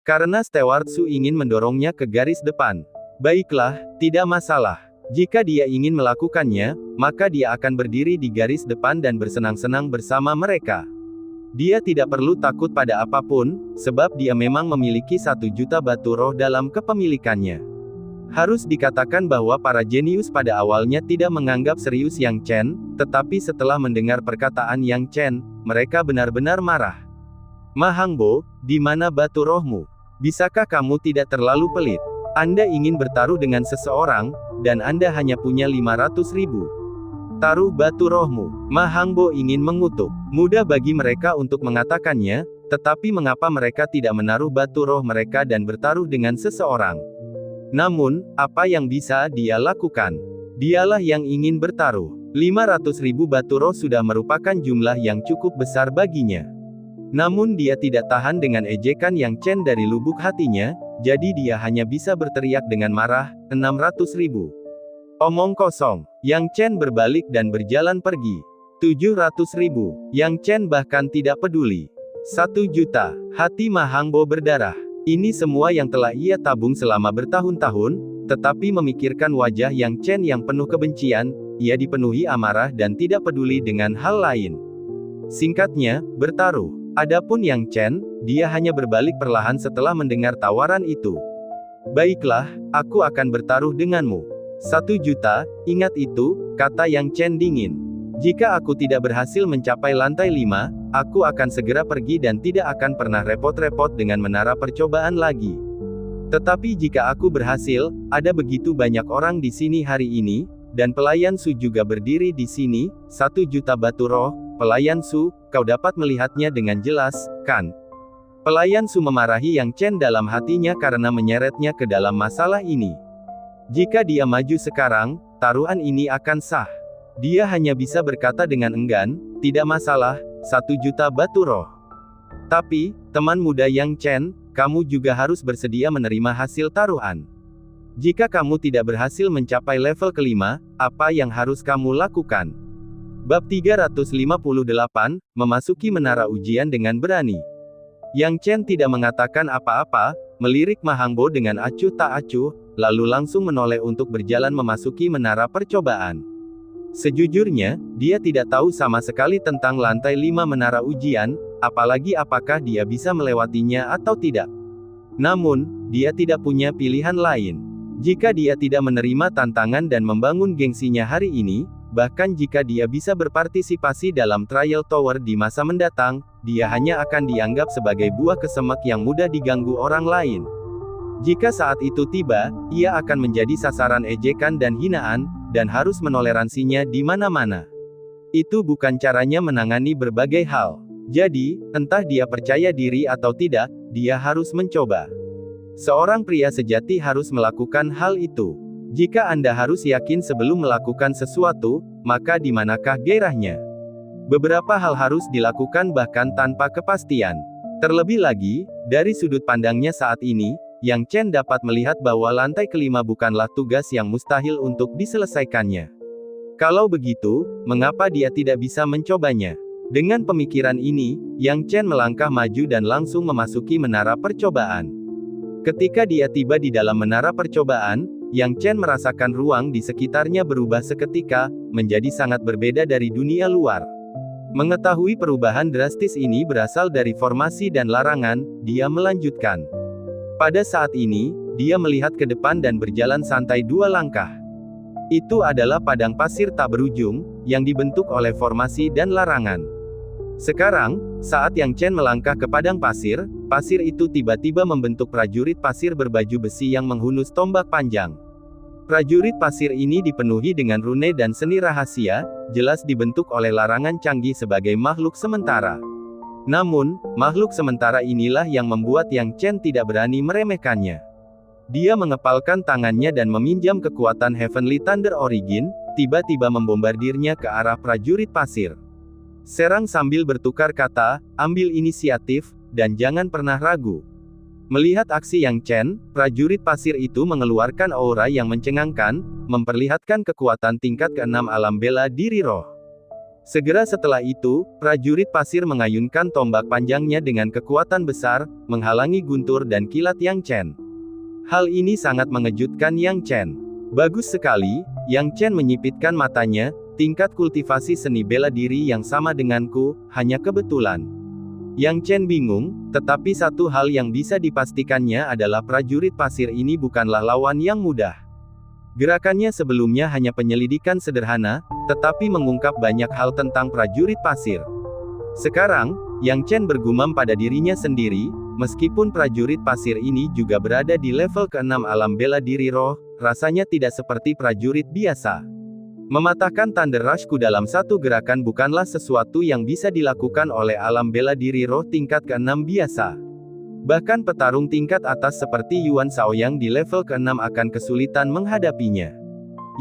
Karena Steward Su ingin mendorongnya ke garis depan. Baiklah, tidak masalah. Jika dia ingin melakukannya, maka dia akan berdiri di garis depan dan bersenang-senang bersama mereka. Dia tidak perlu takut pada apapun, sebab dia memang memiliki 1 juta batu roh dalam kepemilikannya. Harus dikatakan bahwa para jenius pada awalnya tidak menganggap serius Yang Chen, tetapi setelah mendengar perkataan Yang Chen, mereka benar-benar marah. Ma Hangbo, di mana batu rohmu? Bisakah kamu tidak terlalu pelit? Anda ingin bertaruh dengan seseorang, dan Anda hanya punya 500.000. Taruh batu rohmu. Ma Hangbo ingin mengutuk. Mudah bagi mereka untuk mengatakannya, tetapi mengapa mereka tidak menaruh batu roh mereka dan bertaruh dengan seseorang? Namun, apa yang bisa dia lakukan? Dialah yang ingin bertaruh. 500.000 batu roh sudah merupakan jumlah yang cukup besar baginya. Namun dia tidak tahan dengan ejekan Yang Chen dari lubuk hatinya, jadi dia hanya bisa berteriak dengan marah, 600.000. Omong kosong. Yang Chen berbalik dan berjalan pergi. 700.000. Yang Chen bahkan tidak peduli. 1 juta. Hati Ma Hangbo berdarah. Ini semua yang telah ia tabung selama bertahun-tahun, tetapi memikirkan wajah Yang Chen yang penuh kebencian, ia dipenuhi amarah dan tidak peduli dengan hal lain. Singkatnya, bertaruh. Adapun Yang Chen, dia hanya berbalik perlahan setelah mendengar tawaran itu. Baiklah, aku akan bertaruh denganmu. 1 juta, ingat itu, kata Yang Chen dingin. Jika aku tidak berhasil mencapai lantai 5, aku akan segera pergi dan tidak akan pernah repot-repot dengan menara percobaan lagi. Tetapi jika aku berhasil, ada begitu banyak orang di sini hari ini, dan pelayan Su juga berdiri di sini, 1 juta batu roh, pelayan Su, kau dapat melihatnya dengan jelas, kan? Pelayan Su memarahi Yang Chen dalam hatinya karena menyeretnya ke dalam masalah ini. Jika dia maju sekarang, taruhan ini akan sah. Dia hanya bisa berkata dengan enggan, tidak masalah, 1 juta batu roh. Tapi, teman muda Yang Chen, kamu juga harus bersedia menerima hasil taruhan. Jika kamu tidak berhasil mencapai level kelima, apa yang harus kamu lakukan? Bab 358, memasuki menara ujian dengan berani. Yang Chen tidak mengatakan apa-apa, melirik Ma Hangbo dengan acuh tak acuh, lalu langsung menoleh untuk berjalan memasuki menara percobaan. Sejujurnya, dia tidak tahu sama sekali tentang lantai 5 menara ujian, apalagi apakah dia bisa melewatinya atau tidak. Namun, dia tidak punya pilihan lain. Jika dia tidak menerima tantangan dan membangun gengsinya hari ini, bahkan jika dia bisa berpartisipasi dalam Trial Tower di masa mendatang, dia hanya akan dianggap sebagai buah kesemek yang mudah diganggu orang lain. Jika saat itu tiba, ia akan menjadi sasaran ejekan dan hinaan, dan harus menoleransinya di mana-mana. Itu bukan caranya menangani berbagai hal. Jadi, entah dia percaya diri atau tidak, dia harus mencoba. Seorang pria sejati harus melakukan hal itu. Jika Anda harus yakin sebelum melakukan sesuatu, maka di manakah gairahnya? Beberapa hal harus dilakukan bahkan tanpa kepastian. Terlebih lagi, dari sudut pandangnya saat ini, Yang Chen dapat melihat bahwa lantai kelima bukanlah tugas yang mustahil untuk diselesaikannya. Kalau begitu, mengapa dia tidak bisa mencobanya? Dengan pemikiran ini, Yang Chen melangkah maju dan langsung memasuki menara percobaan. Ketika dia tiba di dalam menara percobaan, Yang Chen merasakan ruang di sekitarnya berubah seketika, menjadi sangat berbeda dari dunia luar. Mengetahui perubahan drastis ini berasal dari formasi dan larangan, dia melanjutkan. Pada saat ini, dia melihat ke depan dan berjalan santai 2 langkah. Itu adalah padang pasir tak berujung, yang dibentuk oleh formasi dan larangan. Sekarang, saat Yang Chen melangkah ke padang pasir, pasir itu tiba-tiba membentuk prajurit pasir berbaju besi yang menghunus tombak panjang. Prajurit pasir ini dipenuhi dengan rune dan seni rahasia, jelas dibentuk oleh larangan canggih sebagai makhluk sementara. Namun, makhluk sementara inilah yang membuat Yang Chen tidak berani meremehkannya. Dia mengepalkan tangannya dan meminjam kekuatan Heavenly Thunder Origin, tiba-tiba membombardirnya ke arah prajurit pasir. Serang sambil bertukar kata, ambil inisiatif, dan jangan pernah ragu. Melihat aksi Yang Chen, prajurit pasir itu mengeluarkan aura yang mencengangkan, memperlihatkan kekuatan tingkat ke-6 alam bela diri roh. Segera setelah itu, prajurit pasir mengayunkan tombak panjangnya dengan kekuatan besar, menghalangi guntur dan kilat Yang Chen. Hal ini sangat mengejutkan Yang Chen. Bagus sekali, Yang Chen menyipitkan matanya, tingkat kultivasi seni bela diri yang sama denganku, hanya kebetulan. Yang Chen bingung, tetapi satu hal yang bisa dipastikannya adalah prajurit pasir ini bukanlah lawan yang mudah. Gerakannya sebelumnya hanya penyelidikan sederhana, tetapi mengungkap banyak hal tentang prajurit pasir. Sekarang, Yang Chen bergumam pada dirinya sendiri, meskipun prajurit pasir ini juga berada di level ke-6 alam bela diri roh, rasanya tidak seperti prajurit biasa. Mematahkan Thunder Rush-ku dalam satu gerakan bukanlah sesuatu yang bisa dilakukan oleh alam bela diri roh tingkat ke-6 biasa. Bahkan petarung tingkat atas seperti Yuan Shaoyang di level ke-6 akan kesulitan menghadapinya.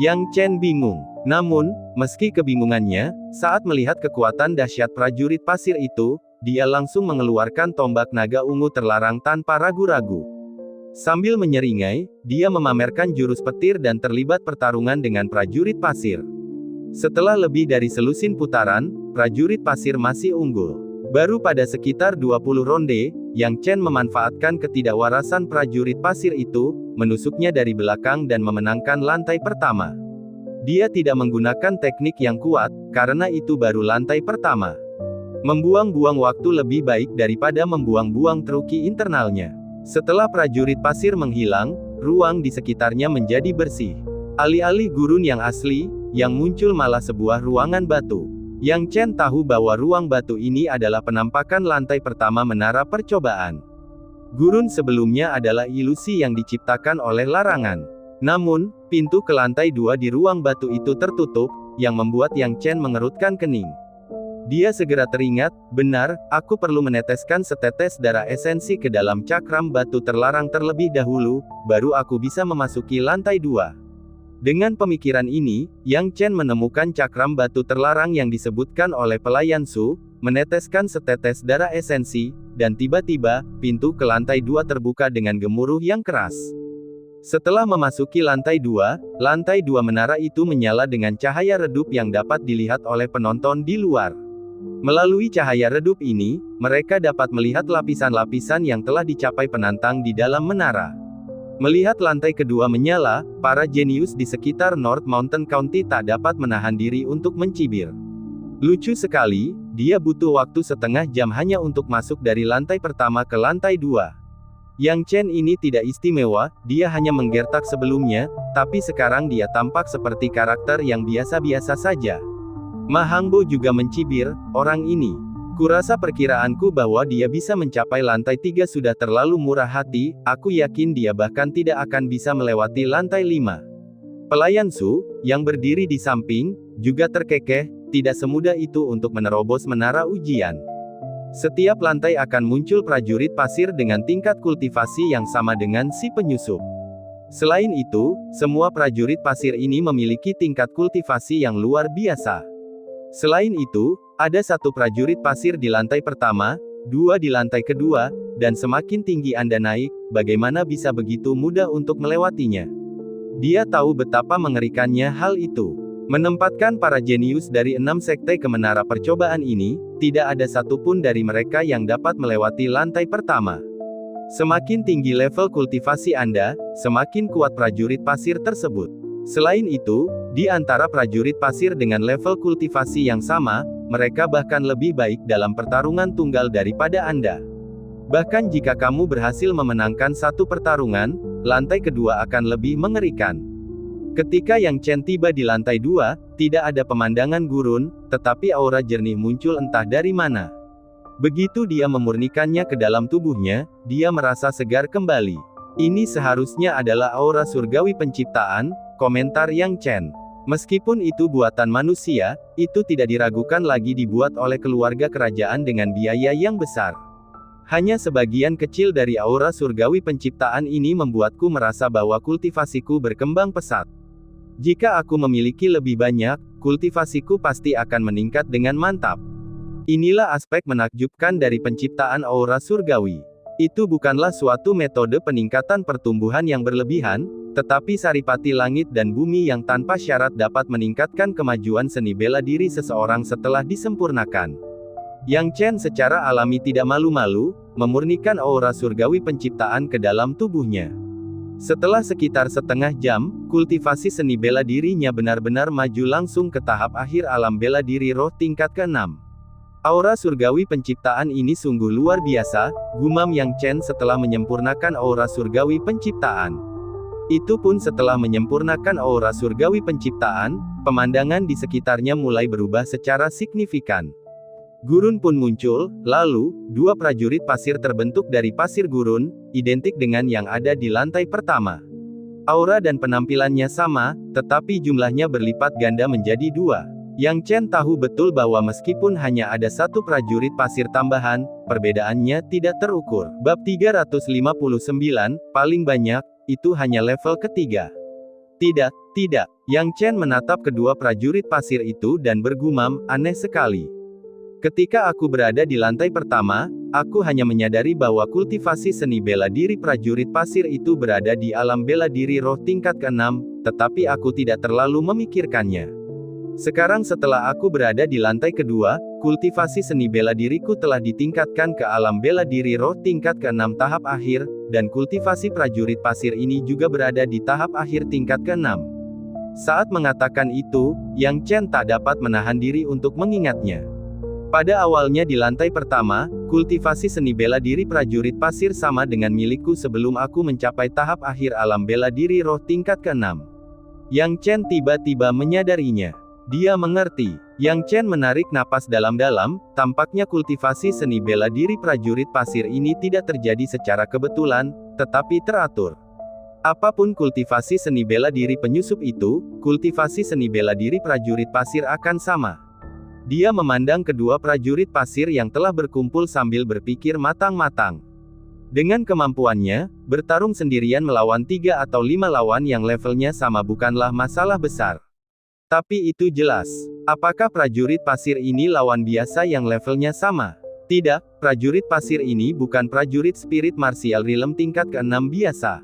Yang Chen bingung. Namun, meski kebingungannya, saat melihat kekuatan dahsyat prajurit pasir itu, dia langsung mengeluarkan tombak naga ungu terlarang tanpa ragu-ragu. Sambil menyeringai, dia memamerkan jurus petir dan terlibat pertarungan dengan prajurit pasir. Setelah lebih dari selusin putaran, prajurit pasir masih unggul. Baru pada sekitar 20 ronde, Yang Chen memanfaatkan ketidakwarasan prajurit pasir itu, menusuknya dari belakang dan memenangkan lantai pertama. Dia tidak menggunakan teknik yang kuat, karena itu baru lantai pertama. Membuang-buang waktu lebih baik daripada membuang-buang truki internalnya. Setelah prajurit pasir menghilang, ruang di sekitarnya menjadi bersih. Alih-alih gurun yang asli, yang muncul malah sebuah ruangan batu. Yang Chen tahu bahwa ruang batu ini adalah penampakan lantai pertama menara percobaan. Gurun sebelumnya adalah ilusi yang diciptakan oleh larangan. Namun, pintu ke lantai 2 di ruang batu itu tertutup, yang membuat Yang Chen mengerutkan kening. Dia segera teringat, benar, aku perlu meneteskan setetes darah esensi ke dalam cakram batu terlarang terlebih dahulu, baru aku bisa memasuki lantai 2. Dengan pemikiran ini, Yang Chen menemukan cakram batu terlarang yang disebutkan oleh pelayan Su, meneteskan setetes darah esensi, dan tiba-tiba, pintu ke lantai 2 terbuka dengan gemuruh yang keras. Setelah memasuki lantai 2 menara itu menyala dengan cahaya redup yang dapat dilihat oleh penonton di luar. Melalui cahaya redup ini, mereka dapat melihat lapisan-lapisan yang telah dicapai penantang di dalam menara. Melihat lantai kedua menyala, para jenius di sekitar North Mountain County tak dapat menahan diri untuk mencibir. Lucu sekali, dia butuh waktu setengah jam hanya untuk masuk dari lantai pertama ke lantai 2. Yang Chen ini tidak istimewa, dia hanya menggertak sebelumnya, tapi sekarang dia tampak seperti karakter yang biasa-biasa saja. Ma Hangbo juga mencibir, orang ini. Kurasa perkiraanku bahwa dia bisa mencapai lantai 3 sudah terlalu murah hati, aku yakin dia bahkan tidak akan bisa melewati lantai 5. Pelayan Su, yang berdiri di samping, juga terkekeh, tidak semudah itu untuk menerobos menara ujian. Setiap lantai akan muncul prajurit pasir dengan tingkat kultivasi yang sama dengan si penyusup. Selain itu, semua prajurit pasir ini memiliki tingkat kultivasi yang luar biasa. Selain itu, ada satu prajurit pasir di lantai pertama, 2 di lantai kedua, dan semakin tinggi Anda naik, bagaimana bisa begitu mudah untuk melewatinya? Dia tahu betapa mengerikannya hal itu. Menempatkan para jenius dari 6 sekte ke menara percobaan ini, tidak ada satupun dari mereka yang dapat melewati lantai pertama. Semakin tinggi level kultivasi Anda, semakin kuat prajurit pasir tersebut. Selain itu, di antara prajurit pasir dengan level kultivasi yang sama, mereka bahkan lebih baik dalam pertarungan tunggal daripada Anda. Bahkan jika kamu berhasil memenangkan satu pertarungan, lantai kedua akan lebih mengerikan. Ketika Yang Chen tiba di lantai 2, tidak ada pemandangan gurun, tetapi aura jernih muncul entah dari mana. Begitu dia memurnikannya ke dalam tubuhnya, dia merasa segar kembali. Ini seharusnya adalah aura surgawi penciptaan, komentar Yang Chen. Meskipun itu buatan manusia, itu tidak diragukan lagi dibuat oleh keluarga kerajaan dengan biaya yang besar. Hanya sebagian kecil dari aura surgawi penciptaan ini membuatku merasa bahwa kultivasiku berkembang pesat. Jika aku memiliki lebih banyak, kultivasiku pasti akan meningkat dengan mantap. Inilah aspek menakjubkan dari penciptaan aura surgawi. Itu bukanlah suatu metode peningkatan pertumbuhan yang berlebihan, tetapi saripati langit dan bumi yang tanpa syarat dapat meningkatkan kemajuan seni bela diri seseorang setelah disempurnakan. Yang Chen secara alami tidak malu-malu, memurnikan aura surgawi penciptaan ke dalam tubuhnya. Setelah sekitar setengah jam, kultivasi seni bela dirinya benar-benar maju langsung ke tahap akhir alam bela diri roh tingkat ke-6. Aura surgawi penciptaan ini sungguh luar biasa, gumam Yang Chen setelah menyempurnakan aura surgawi penciptaan. Itu pun setelah menyempurnakan aura surgawi penciptaan, pemandangan di sekitarnya mulai berubah secara signifikan. Gurun pun muncul, lalu, 2 prajurit pasir terbentuk dari pasir gurun, identik dengan yang ada di lantai pertama. Aura dan penampilannya sama, tetapi jumlahnya berlipat ganda menjadi 2. Yang Chen tahu betul bahwa meskipun hanya ada satu prajurit pasir tambahan, perbedaannya tidak terukur. Bab 359, paling banyak, itu hanya level ketiga. Tidak. Yang Chen menatap kedua prajurit pasir itu dan bergumam, aneh sekali. Ketika aku berada di lantai pertama, aku hanya menyadari bahwa kultivasi seni bela diri prajurit pasir itu berada di alam bela diri roh tingkat ke-6, tetapi aku tidak terlalu memikirkannya. Sekarang setelah aku berada di lantai kedua, kultivasi seni bela diriku telah ditingkatkan ke alam bela diri roh tingkat ke-6 tahap akhir, dan kultivasi prajurit pasir ini juga berada di tahap akhir tingkat ke-6. Saat mengatakan itu, Yang Chen tak dapat menahan diri untuk mengingatnya. Pada awalnya di lantai pertama, kultivasi seni bela diri prajurit pasir sama dengan milikku sebelum aku mencapai tahap akhir alam bela diri roh tingkat ke-6. Yang Chen tiba-tiba menyadarinya. Dia mengerti. Yang Chen menarik napas dalam-dalam, tampaknya kultivasi seni bela diri prajurit pasir ini tidak terjadi secara kebetulan, tetapi teratur. Apapun kultivasi seni bela diri penyusup itu, kultivasi seni bela diri prajurit pasir akan sama. Dia memandang kedua prajurit pasir yang telah berkumpul sambil berpikir matang-matang. Dengan kemampuannya, bertarung sendirian melawan 3 atau 5 lawan yang levelnya sama bukanlah masalah besar. Tapi itu jelas. Apakah prajurit pasir ini lawan biasa yang levelnya sama? Tidak, prajurit pasir ini bukan prajurit spirit martial realm tingkat ke-6 biasa.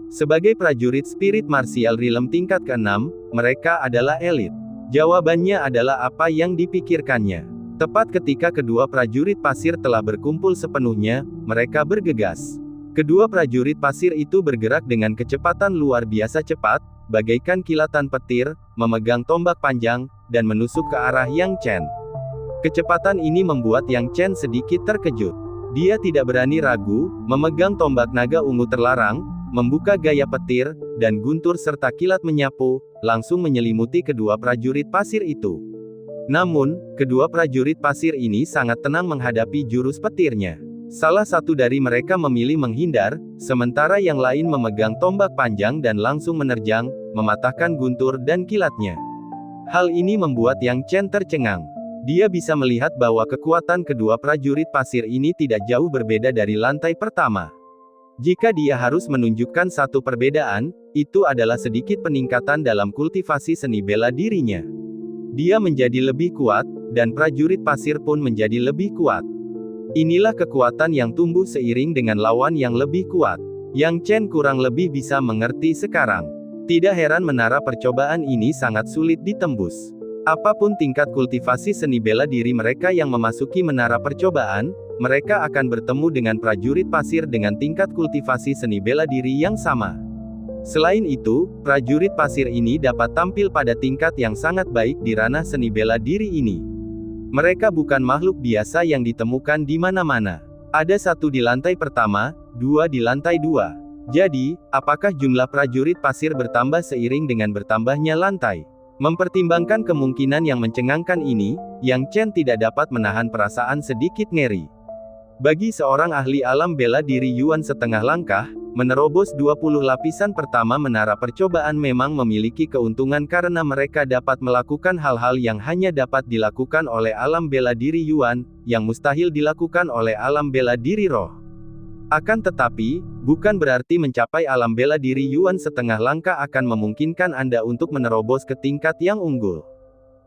Sebagai prajurit spirit martial realm tingkat ke-6, mereka adalah elit. Jawabannya adalah apa yang dipikirkannya. Tepat ketika kedua prajurit pasir telah berkumpul sepenuhnya, mereka bergegas. Kedua prajurit pasir itu bergerak dengan kecepatan luar biasa cepat, bagaikan kilatan petir, memegang tombak panjang, dan menusuk ke arah Yang Chen. Kecepatan ini membuat Yang Chen sedikit terkejut. Dia tidak berani ragu, memegang tombak naga ungu terlarang, membuka gaya petir, dan guntur serta kilat menyapu, langsung menyelimuti kedua prajurit pasir itu. Namun, kedua prajurit pasir ini sangat tenang menghadapi jurus petirnya. Salah satu dari mereka memilih menghindar, sementara yang lain memegang tombak panjang dan langsung menerjang, mematahkan guntur dan kilatnya. Hal ini membuat Yang Chen tercengang. Dia bisa melihat bahwa kekuatan kedua prajurit pasir ini tidak jauh berbeda dari lantai pertama. Jika dia harus menunjukkan satu perbedaan, itu adalah sedikit peningkatan dalam kultivasi seni bela dirinya. Dia menjadi lebih kuat, dan prajurit pasir pun menjadi lebih kuat. Inilah kekuatan yang tumbuh seiring dengan lawan yang lebih kuat. Yang Chen kurang lebih bisa mengerti sekarang. Tidak heran menara percobaan ini sangat sulit ditembus. Apapun tingkat kultivasi seni bela diri mereka yang memasuki menara percobaan, mereka akan bertemu dengan prajurit pasir dengan tingkat kultivasi seni bela diri yang sama. Selain itu, prajurit pasir ini dapat tampil pada tingkat yang sangat baik di ranah seni bela diri ini. Mereka bukan makhluk biasa yang ditemukan di mana-mana. Ada satu di lantai pertama, dua di lantai 2. Jadi, apakah jumlah prajurit pasir bertambah seiring dengan bertambahnya lantai? Mempertimbangkan kemungkinan yang mencengangkan ini, Yang Chen tidak dapat menahan perasaan sedikit ngeri. Bagi seorang ahli alam bela diri Yuan setengah langkah, menerobos 20 lapisan pertama menara percobaan memang memiliki keuntungan karena mereka dapat melakukan hal-hal yang hanya dapat dilakukan oleh alam bela diri Yuan, yang mustahil dilakukan oleh alam bela diri roh. Akan tetapi, bukan berarti mencapai alam bela diri Yuan setengah langkah akan memungkinkan Anda untuk menerobos ke tingkat yang unggul.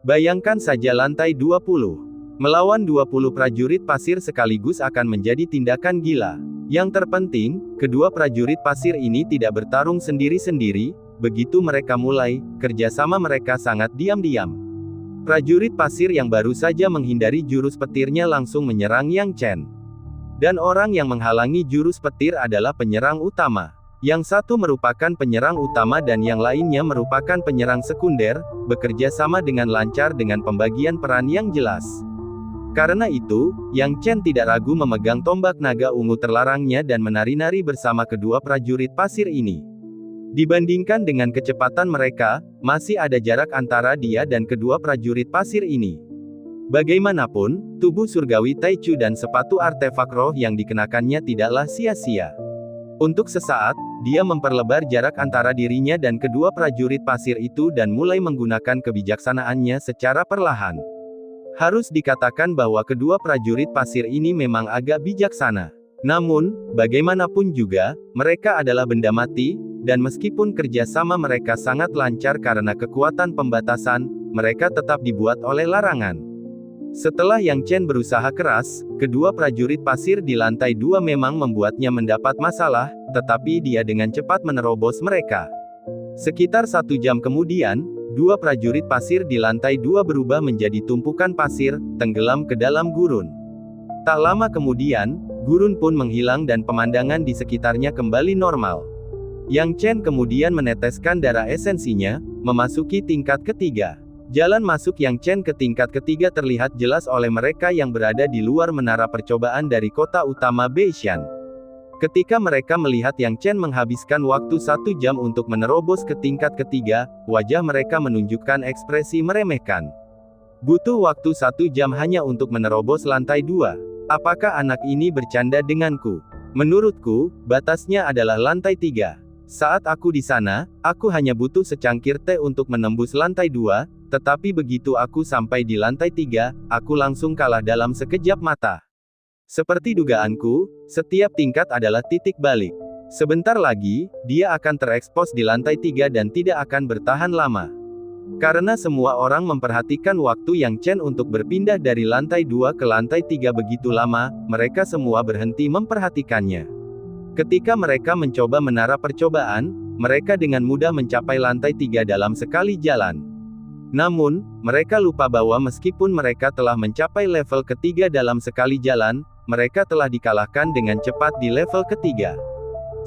Bayangkan saja lantai 20. Melawan 20 prajurit pasir sekaligus akan menjadi tindakan gila. Yang terpenting, kedua prajurit pasir ini tidak bertarung sendiri-sendiri, begitu mereka mulai, kerjasama mereka sangat diam-diam. Prajurit pasir yang baru saja menghindari jurus petirnya langsung menyerang Yang Chen. Dan orang yang menghalangi jurus petir adalah penyerang utama. Yang satu merupakan penyerang utama dan yang lainnya merupakan penyerang sekunder, bekerja sama dengan lancar dengan pembagian peran yang jelas. Karena itu, Yang Chen tidak ragu memegang tombak naga ungu terlarangnya dan menari-nari bersama kedua prajurit pasir ini. Dibandingkan dengan kecepatan mereka, masih ada jarak antara dia dan kedua prajurit pasir ini. Bagaimanapun, tubuh surgawi Taichu dan sepatu artefak roh yang dikenakannya tidaklah sia-sia. Untuk sesaat, dia memperlebar jarak antara dirinya dan kedua prajurit pasir itu dan mulai menggunakan kebijaksanaannya secara perlahan. Harus dikatakan bahwa kedua prajurit pasir ini memang agak bijaksana. Namun, bagaimanapun juga, mereka adalah benda mati, dan meskipun kerja sama mereka sangat lancar karena kekuatan pembatasan, mereka tetap dibuat oleh larangan. Setelah Yang Chen berusaha keras, kedua prajurit pasir di lantai 2 memang membuatnya mendapat masalah, tetapi dia dengan cepat menerobos mereka. Sekitar 1 jam kemudian, dua prajurit pasir di lantai 2 berubah menjadi tumpukan pasir, tenggelam ke dalam gurun. Tak lama kemudian, gurun pun menghilang dan pemandangan di sekitarnya kembali normal. Yang Chen kemudian meneteskan darah esensinya, memasuki tingkat ketiga. Jalan masuk Yang Chen ke tingkat ketiga terlihat jelas oleh mereka yang berada di luar menara percobaan dari kota utama Beishan. Ketika mereka melihat Yang Chen menghabiskan waktu 1 jam untuk menerobos ke tingkat ketiga, wajah mereka menunjukkan ekspresi meremehkan. Butuh waktu 1 jam hanya untuk menerobos lantai 2. Apakah anak ini bercanda denganku? Menurutku, batasnya adalah lantai 3. Saat aku di sana, aku hanya butuh secangkir teh untuk menembus lantai 2, tetapi begitu aku sampai di lantai 3, aku langsung kalah dalam sekejap mata. Seperti dugaanku, setiap tingkat adalah titik balik. Sebentar lagi, dia akan terekspos di lantai 3 dan tidak akan bertahan lama. Karena semua orang memperhatikan waktu Yang Chen untuk berpindah dari lantai 2 ke lantai 3 begitu lama, mereka semua berhenti memperhatikannya. Ketika mereka mencoba menara percobaan, mereka dengan mudah mencapai lantai 3 dalam sekali jalan. Namun, mereka lupa bahwa meskipun mereka telah mencapai level ketiga dalam sekali jalan, mereka telah dikalahkan dengan cepat di level ketiga.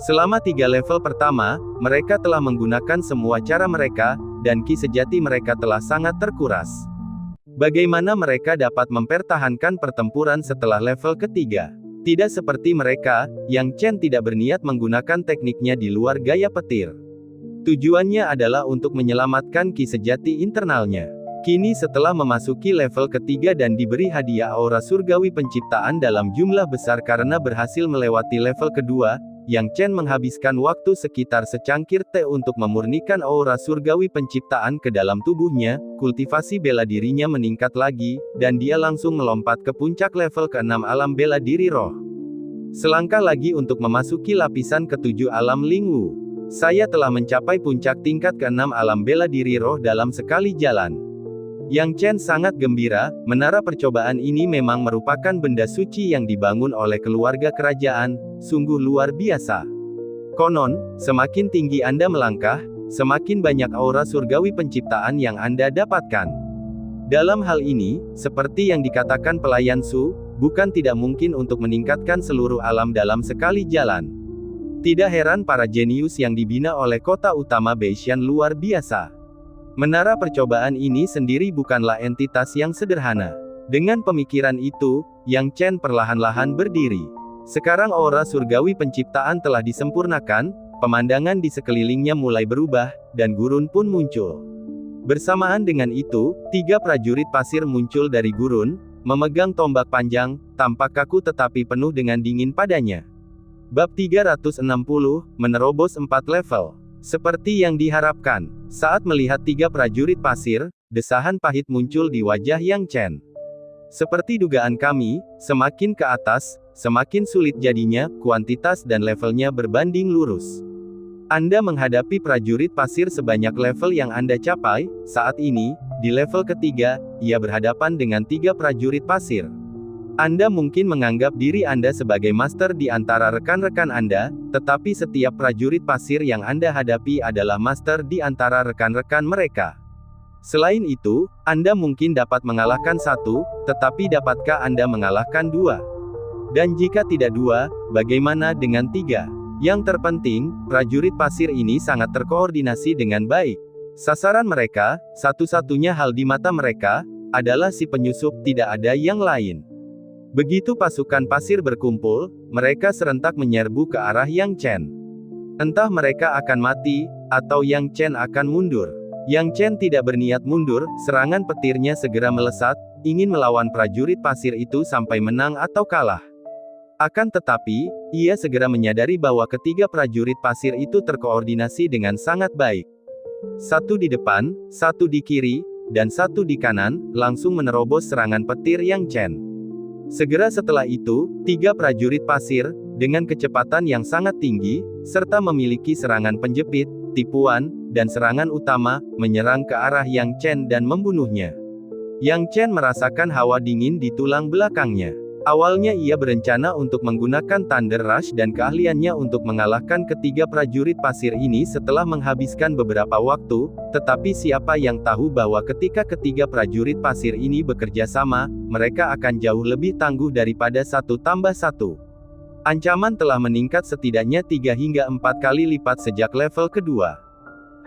Selama 3 level pertama, mereka telah menggunakan semua cara mereka, dan ki sejati mereka telah sangat terkuras. Bagaimana mereka dapat mempertahankan pertempuran setelah level ketiga? Tidak seperti mereka, Yang Chen tidak berniat menggunakan tekniknya di luar gaya petir. Tujuannya adalah untuk menyelamatkan ki sejati internalnya. Kini setelah memasuki level ketiga dan diberi hadiah aura surgawi penciptaan dalam jumlah besar karena berhasil melewati level kedua, Yang Chen menghabiskan waktu sekitar secangkir teh untuk memurnikan aura surgawi penciptaan ke dalam tubuhnya, kultivasi bela dirinya meningkat lagi, dan dia langsung melompat ke puncak level ke-6 alam bela diri roh. Selangkah lagi untuk memasuki lapisan ke-7 alam Lingwu. Saya telah mencapai puncak tingkat ke-6 alam bela diri roh dalam sekali jalan. Yang Chen sangat gembira, menara percobaan ini memang merupakan benda suci yang dibangun oleh keluarga kerajaan, sungguh luar biasa. Konon, semakin tinggi Anda melangkah, semakin banyak aura surgawi penciptaan yang Anda dapatkan. Dalam hal ini, seperti yang dikatakan pelayan Su, bukan tidak mungkin untuk meningkatkan seluruh alam dalam sekali jalan. Tidak heran para jenius yang dibina oleh kota utama Beishan luar biasa. Menara percobaan ini sendiri bukanlah entitas yang sederhana. Dengan pemikiran itu, Yang Chen perlahan-lahan berdiri. Sekarang aura surgawi penciptaan telah disempurnakan, pemandangan di sekelilingnya mulai berubah, dan gurun pun muncul. Bersamaan dengan itu, 3 prajurit pasir muncul dari gurun, memegang tombak panjang, tampak kaku tetapi penuh dengan dingin padanya. Bab 360, menerobos 4 level. Seperti yang diharapkan, saat melihat 3 prajurit pasir, desahan pahit muncul di wajah Yang Chen. Seperti dugaan kami, semakin ke atas, semakin sulit jadinya, kuantitas dan levelnya berbanding lurus. Anda menghadapi prajurit pasir sebanyak level yang Anda capai, saat ini, di level ketiga, ia berhadapan dengan 3 prajurit pasir. Anda mungkin menganggap diri Anda sebagai master di antara rekan-rekan Anda, tetapi setiap prajurit pasir yang Anda hadapi adalah master di antara rekan-rekan mereka. Selain itu, Anda mungkin dapat mengalahkan 1, tetapi dapatkah Anda mengalahkan 2? Dan jika tidak 2, bagaimana dengan 3? Yang terpenting, prajurit pasir ini sangat terkoordinasi dengan baik. Sasaran mereka, satu-satunya hal di mata mereka, adalah si penyusup, tidak ada yang lain. Begitu pasukan pasir berkumpul, mereka serentak menyerbu ke arah Yang Chen. Entah mereka akan mati, atau Yang Chen akan mundur. Yang Chen tidak berniat mundur, serangan petirnya segera melesat, ingin melawan prajurit pasir itu sampai menang atau kalah. Akan tetapi, ia segera menyadari bahwa ketiga prajurit pasir itu terkoordinasi dengan sangat baik. 1 di depan, 1 di kiri, dan 1 di kanan, langsung menerobos serangan petir Yang Chen. Segera setelah itu, 3 prajurit pasir, dengan kecepatan yang sangat tinggi, serta memiliki serangan penjepit, tipuan, dan serangan utama, menyerang ke arah Yang Chen dan membunuhnya. Yang Chen merasakan hawa dingin di tulang belakangnya. Awalnya ia berencana untuk menggunakan Thunder Rush dan keahliannya untuk mengalahkan ketiga prajurit pasir ini setelah menghabiskan beberapa waktu, tetapi siapa yang tahu bahwa ketika ketiga prajurit pasir ini bekerja sama, mereka akan jauh lebih tangguh daripada 1 tambah 1. Ancaman telah meningkat setidaknya 3 hingga 4 kali lipat sejak level kedua.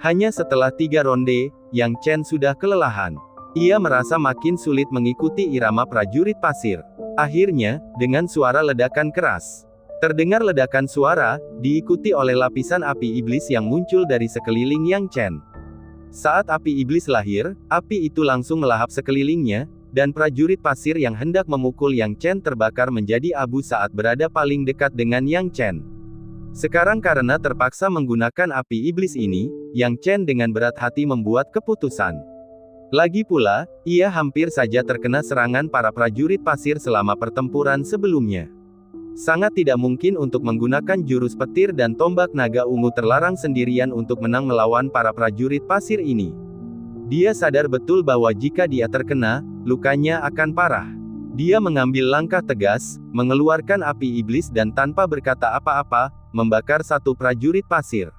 Hanya setelah 3 ronde, Yang Chen sudah kelelahan. Ia merasa makin sulit mengikuti irama prajurit pasir. Akhirnya, dengan suara ledakan keras, terdengar ledakan suara, diikuti oleh lapisan api iblis yang muncul dari sekeliling Yang Chen. Saat api iblis lahir, api itu langsung melahap sekelilingnya, dan prajurit pasir yang hendak memukul Yang Chen terbakar menjadi abu saat berada paling dekat dengan Yang Chen. Sekarang karena terpaksa menggunakan api iblis ini, Yang Chen dengan berat hati membuat keputusan. Lagi pula, ia hampir saja terkena serangan para prajurit pasir selama pertempuran sebelumnya. Sangat tidak mungkin untuk menggunakan jurus petir dan tombak naga ungu terlarang sendirian untuk menang melawan para prajurit pasir ini. Dia sadar betul bahwa jika dia terkena, lukanya akan parah. Dia mengambil langkah tegas, mengeluarkan api iblis dan tanpa berkata apa-apa, membakar satu prajurit pasir.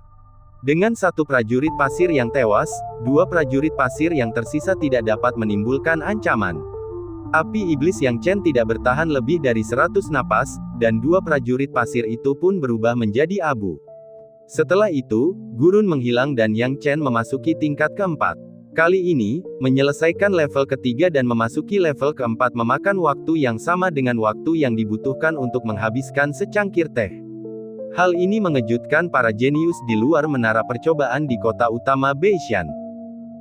Dengan satu prajurit pasir yang tewas, dua prajurit pasir yang tersisa tidak dapat menimbulkan ancaman. Api iblis yang Chen tidak bertahan lebih dari 100 napas, dan dua prajurit pasir itu pun berubah menjadi abu. Setelah itu, gurun menghilang dan Yang Chen memasuki tingkat keempat. Kali ini, menyelesaikan level ketiga dan memasuki level keempat memakan waktu yang sama dengan waktu yang dibutuhkan untuk menghabiskan secangkir teh. Hal ini mengejutkan para jenius di luar menara percobaan di kota utama Beishan.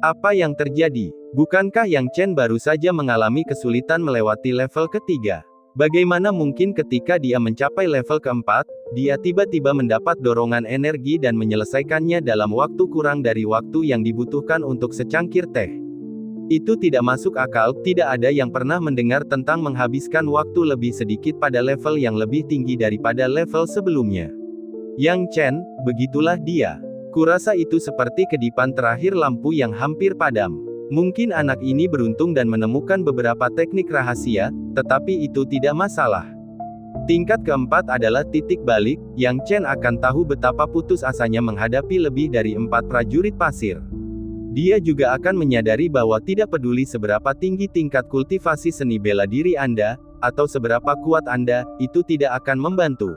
Apa yang terjadi? Bukankah Yang Chen baru saja mengalami kesulitan melewati level ketiga? Bagaimana mungkin ketika dia mencapai level keempat, dia tiba-tiba mendapat dorongan energi dan menyelesaikannya dalam waktu kurang dari waktu yang dibutuhkan untuk secangkir teh? Itu tidak masuk akal, tidak ada yang pernah mendengar tentang menghabiskan waktu lebih sedikit pada level yang lebih tinggi daripada level sebelumnya. Yang Chen, begitulah dia. Kurasa itu seperti kedipan terakhir lampu yang hampir padam. Mungkin anak ini beruntung dan menemukan beberapa teknik rahasia, tetapi itu tidak masalah. Tingkat keempat adalah titik balik, Yang Chen akan tahu betapa putus asanya menghadapi lebih dari 4 prajurit pasir. Dia juga akan menyadari bahwa tidak peduli seberapa tinggi tingkat kultivasi seni bela diri Anda, atau seberapa kuat Anda, itu tidak akan membantu.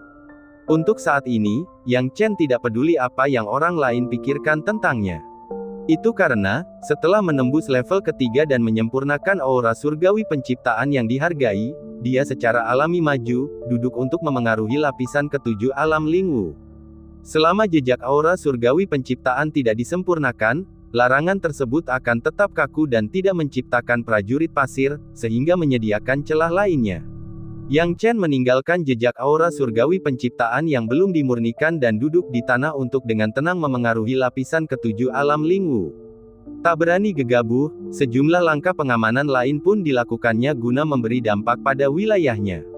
Untuk saat ini, Yang Chen tidak peduli apa yang orang lain pikirkan tentangnya. Itu karena, setelah menembus level ketiga dan menyempurnakan aura surgawi penciptaan yang dihargai, dia secara alami maju, duduk untuk memengaruhi lapisan ketujuh alam Lingwu. Selama jejak aura surgawi penciptaan tidak disempurnakan, larangan tersebut akan tetap kaku dan tidak menciptakan prajurit pasir, sehingga menyediakan celah lainnya. Yang Chen meninggalkan jejak aura surgawi penciptaan yang belum dimurnikan dan duduk di tanah untuk dengan tenang memengaruhi lapisan ketujuh alam Lingwu. Tak berani gegabah, sejumlah langkah pengamanan lain pun dilakukannya guna memberi dampak pada wilayahnya.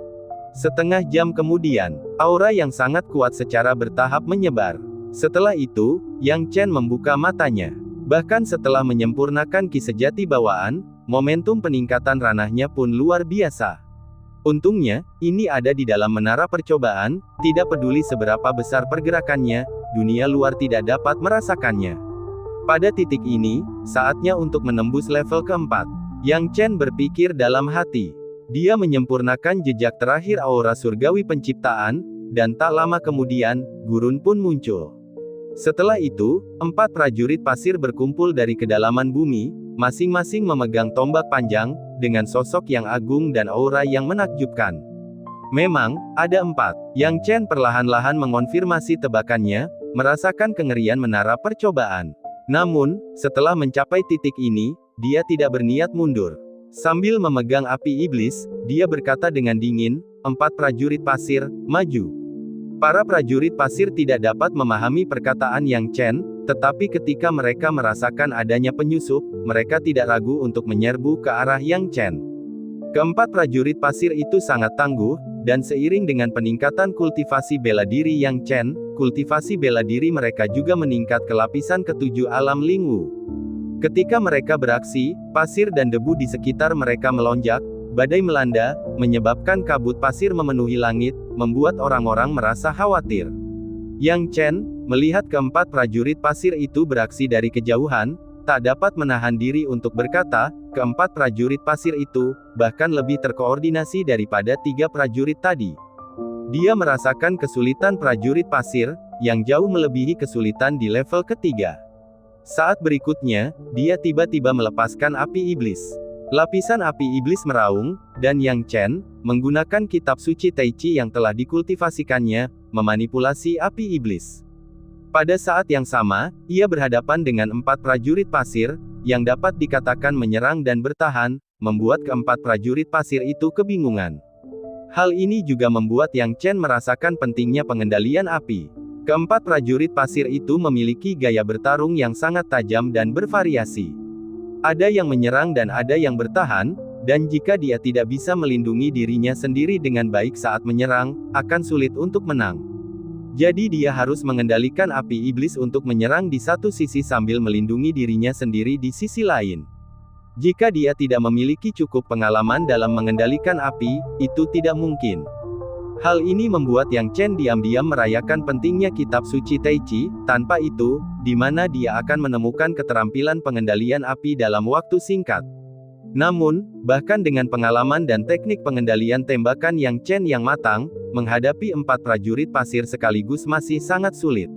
Setengah jam kemudian, aura yang sangat kuat secara bertahap menyebar. Setelah itu, Yang Chen membuka matanya. Bahkan setelah menyempurnakan ki sejati bawaan, momentum peningkatan ranahnya pun luar biasa. Untungnya, ini ada di dalam menara percobaan, tidak peduli seberapa besar pergerakannya, dunia luar tidak dapat merasakannya. Pada titik ini, saatnya untuk menembus level keempat. Yang Chen berpikir dalam hati. Dia menyempurnakan jejak terakhir aura surgawi penciptaan, dan tak lama kemudian, gurun pun muncul. Setelah itu, 4 prajurit pasir berkumpul dari kedalaman bumi, masing-masing memegang tombak panjang, dengan sosok yang agung dan aura yang menakjubkan. Memang, ada 4. Yang Chen perlahan-lahan mengonfirmasi tebakannya, merasakan kengerian menara percobaan. Namun, setelah mencapai titik ini, dia tidak berniat mundur. Sambil memegang api iblis, dia berkata dengan dingin, 4 prajurit pasir, maju. Para prajurit pasir tidak dapat memahami perkataan Yang Chen, tetapi ketika mereka merasakan adanya penyusup, mereka tidak ragu untuk menyerbu ke arah Yang Chen. Keempat prajurit pasir itu sangat tangguh, dan seiring dengan peningkatan kultivasi bela diri Yang Chen, kultivasi bela diri mereka juga meningkat ke lapisan ketujuh alam Lingwu. Ketika mereka beraksi, pasir dan debu di sekitar mereka melonjak, badai melanda, menyebabkan kabut pasir memenuhi langit, membuat orang-orang merasa khawatir. Yang Chen, melihat keempat prajurit pasir itu beraksi dari kejauhan, tak dapat menahan diri untuk berkata, keempat prajurit pasir itu, bahkan lebih terkoordinasi daripada 3 prajurit tadi. Dia merasakan kesulitan prajurit pasir, yang jauh melebihi kesulitan di level ketiga. Saat berikutnya, dia tiba-tiba melepaskan api iblis. Lapisan api iblis meraung, dan Yang Chen, menggunakan kitab suci Tai Chi yang telah dikultivasikannya, memanipulasi api iblis. Pada saat yang sama, ia berhadapan dengan 4 prajurit pasir, yang dapat dikatakan menyerang dan bertahan, membuat keempat prajurit pasir itu kebingungan. Hal ini juga membuat Yang Chen merasakan pentingnya pengendalian api. Keempat prajurit pasir itu memiliki gaya bertarung yang sangat tajam dan bervariasi. Ada yang menyerang dan ada yang bertahan, dan jika dia tidak bisa melindungi dirinya sendiri dengan baik saat menyerang, akan sulit untuk menang. Jadi dia harus mengendalikan api iblis untuk menyerang di satu sisi sambil melindungi dirinya sendiri di sisi lain. Jika dia tidak memiliki cukup pengalaman dalam mengendalikan api, itu tidak mungkin. Hal ini membuat Yang Chen diam-diam merayakan pentingnya kitab suci Tai Chi, tanpa itu, di mana dia akan menemukan keterampilan pengendalian api dalam waktu singkat. Namun, bahkan dengan pengalaman dan teknik pengendalian tembakan Yang Chen yang matang, menghadapi 4 prajurit pasir sekaligus masih sangat sulit.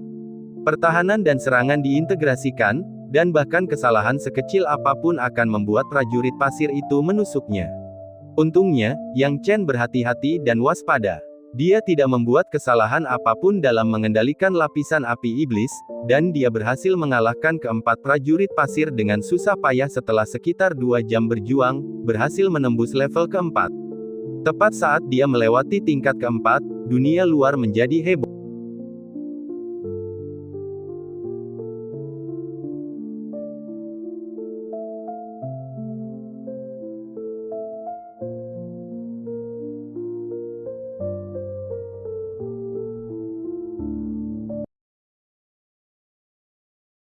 Pertahanan dan serangan diintegrasikan, dan bahkan kesalahan sekecil apapun akan membuat prajurit pasir itu menusuknya. Untungnya, Yang Chen berhati-hati dan waspada. Dia tidak membuat kesalahan apapun dalam mengendalikan lapisan api iblis, dan dia berhasil mengalahkan keempat prajurit pasir dengan susah payah setelah sekitar 2 jam berjuang, berhasil menembus level keempat. Tepat saat dia melewati tingkat keempat, dunia luar menjadi heboh.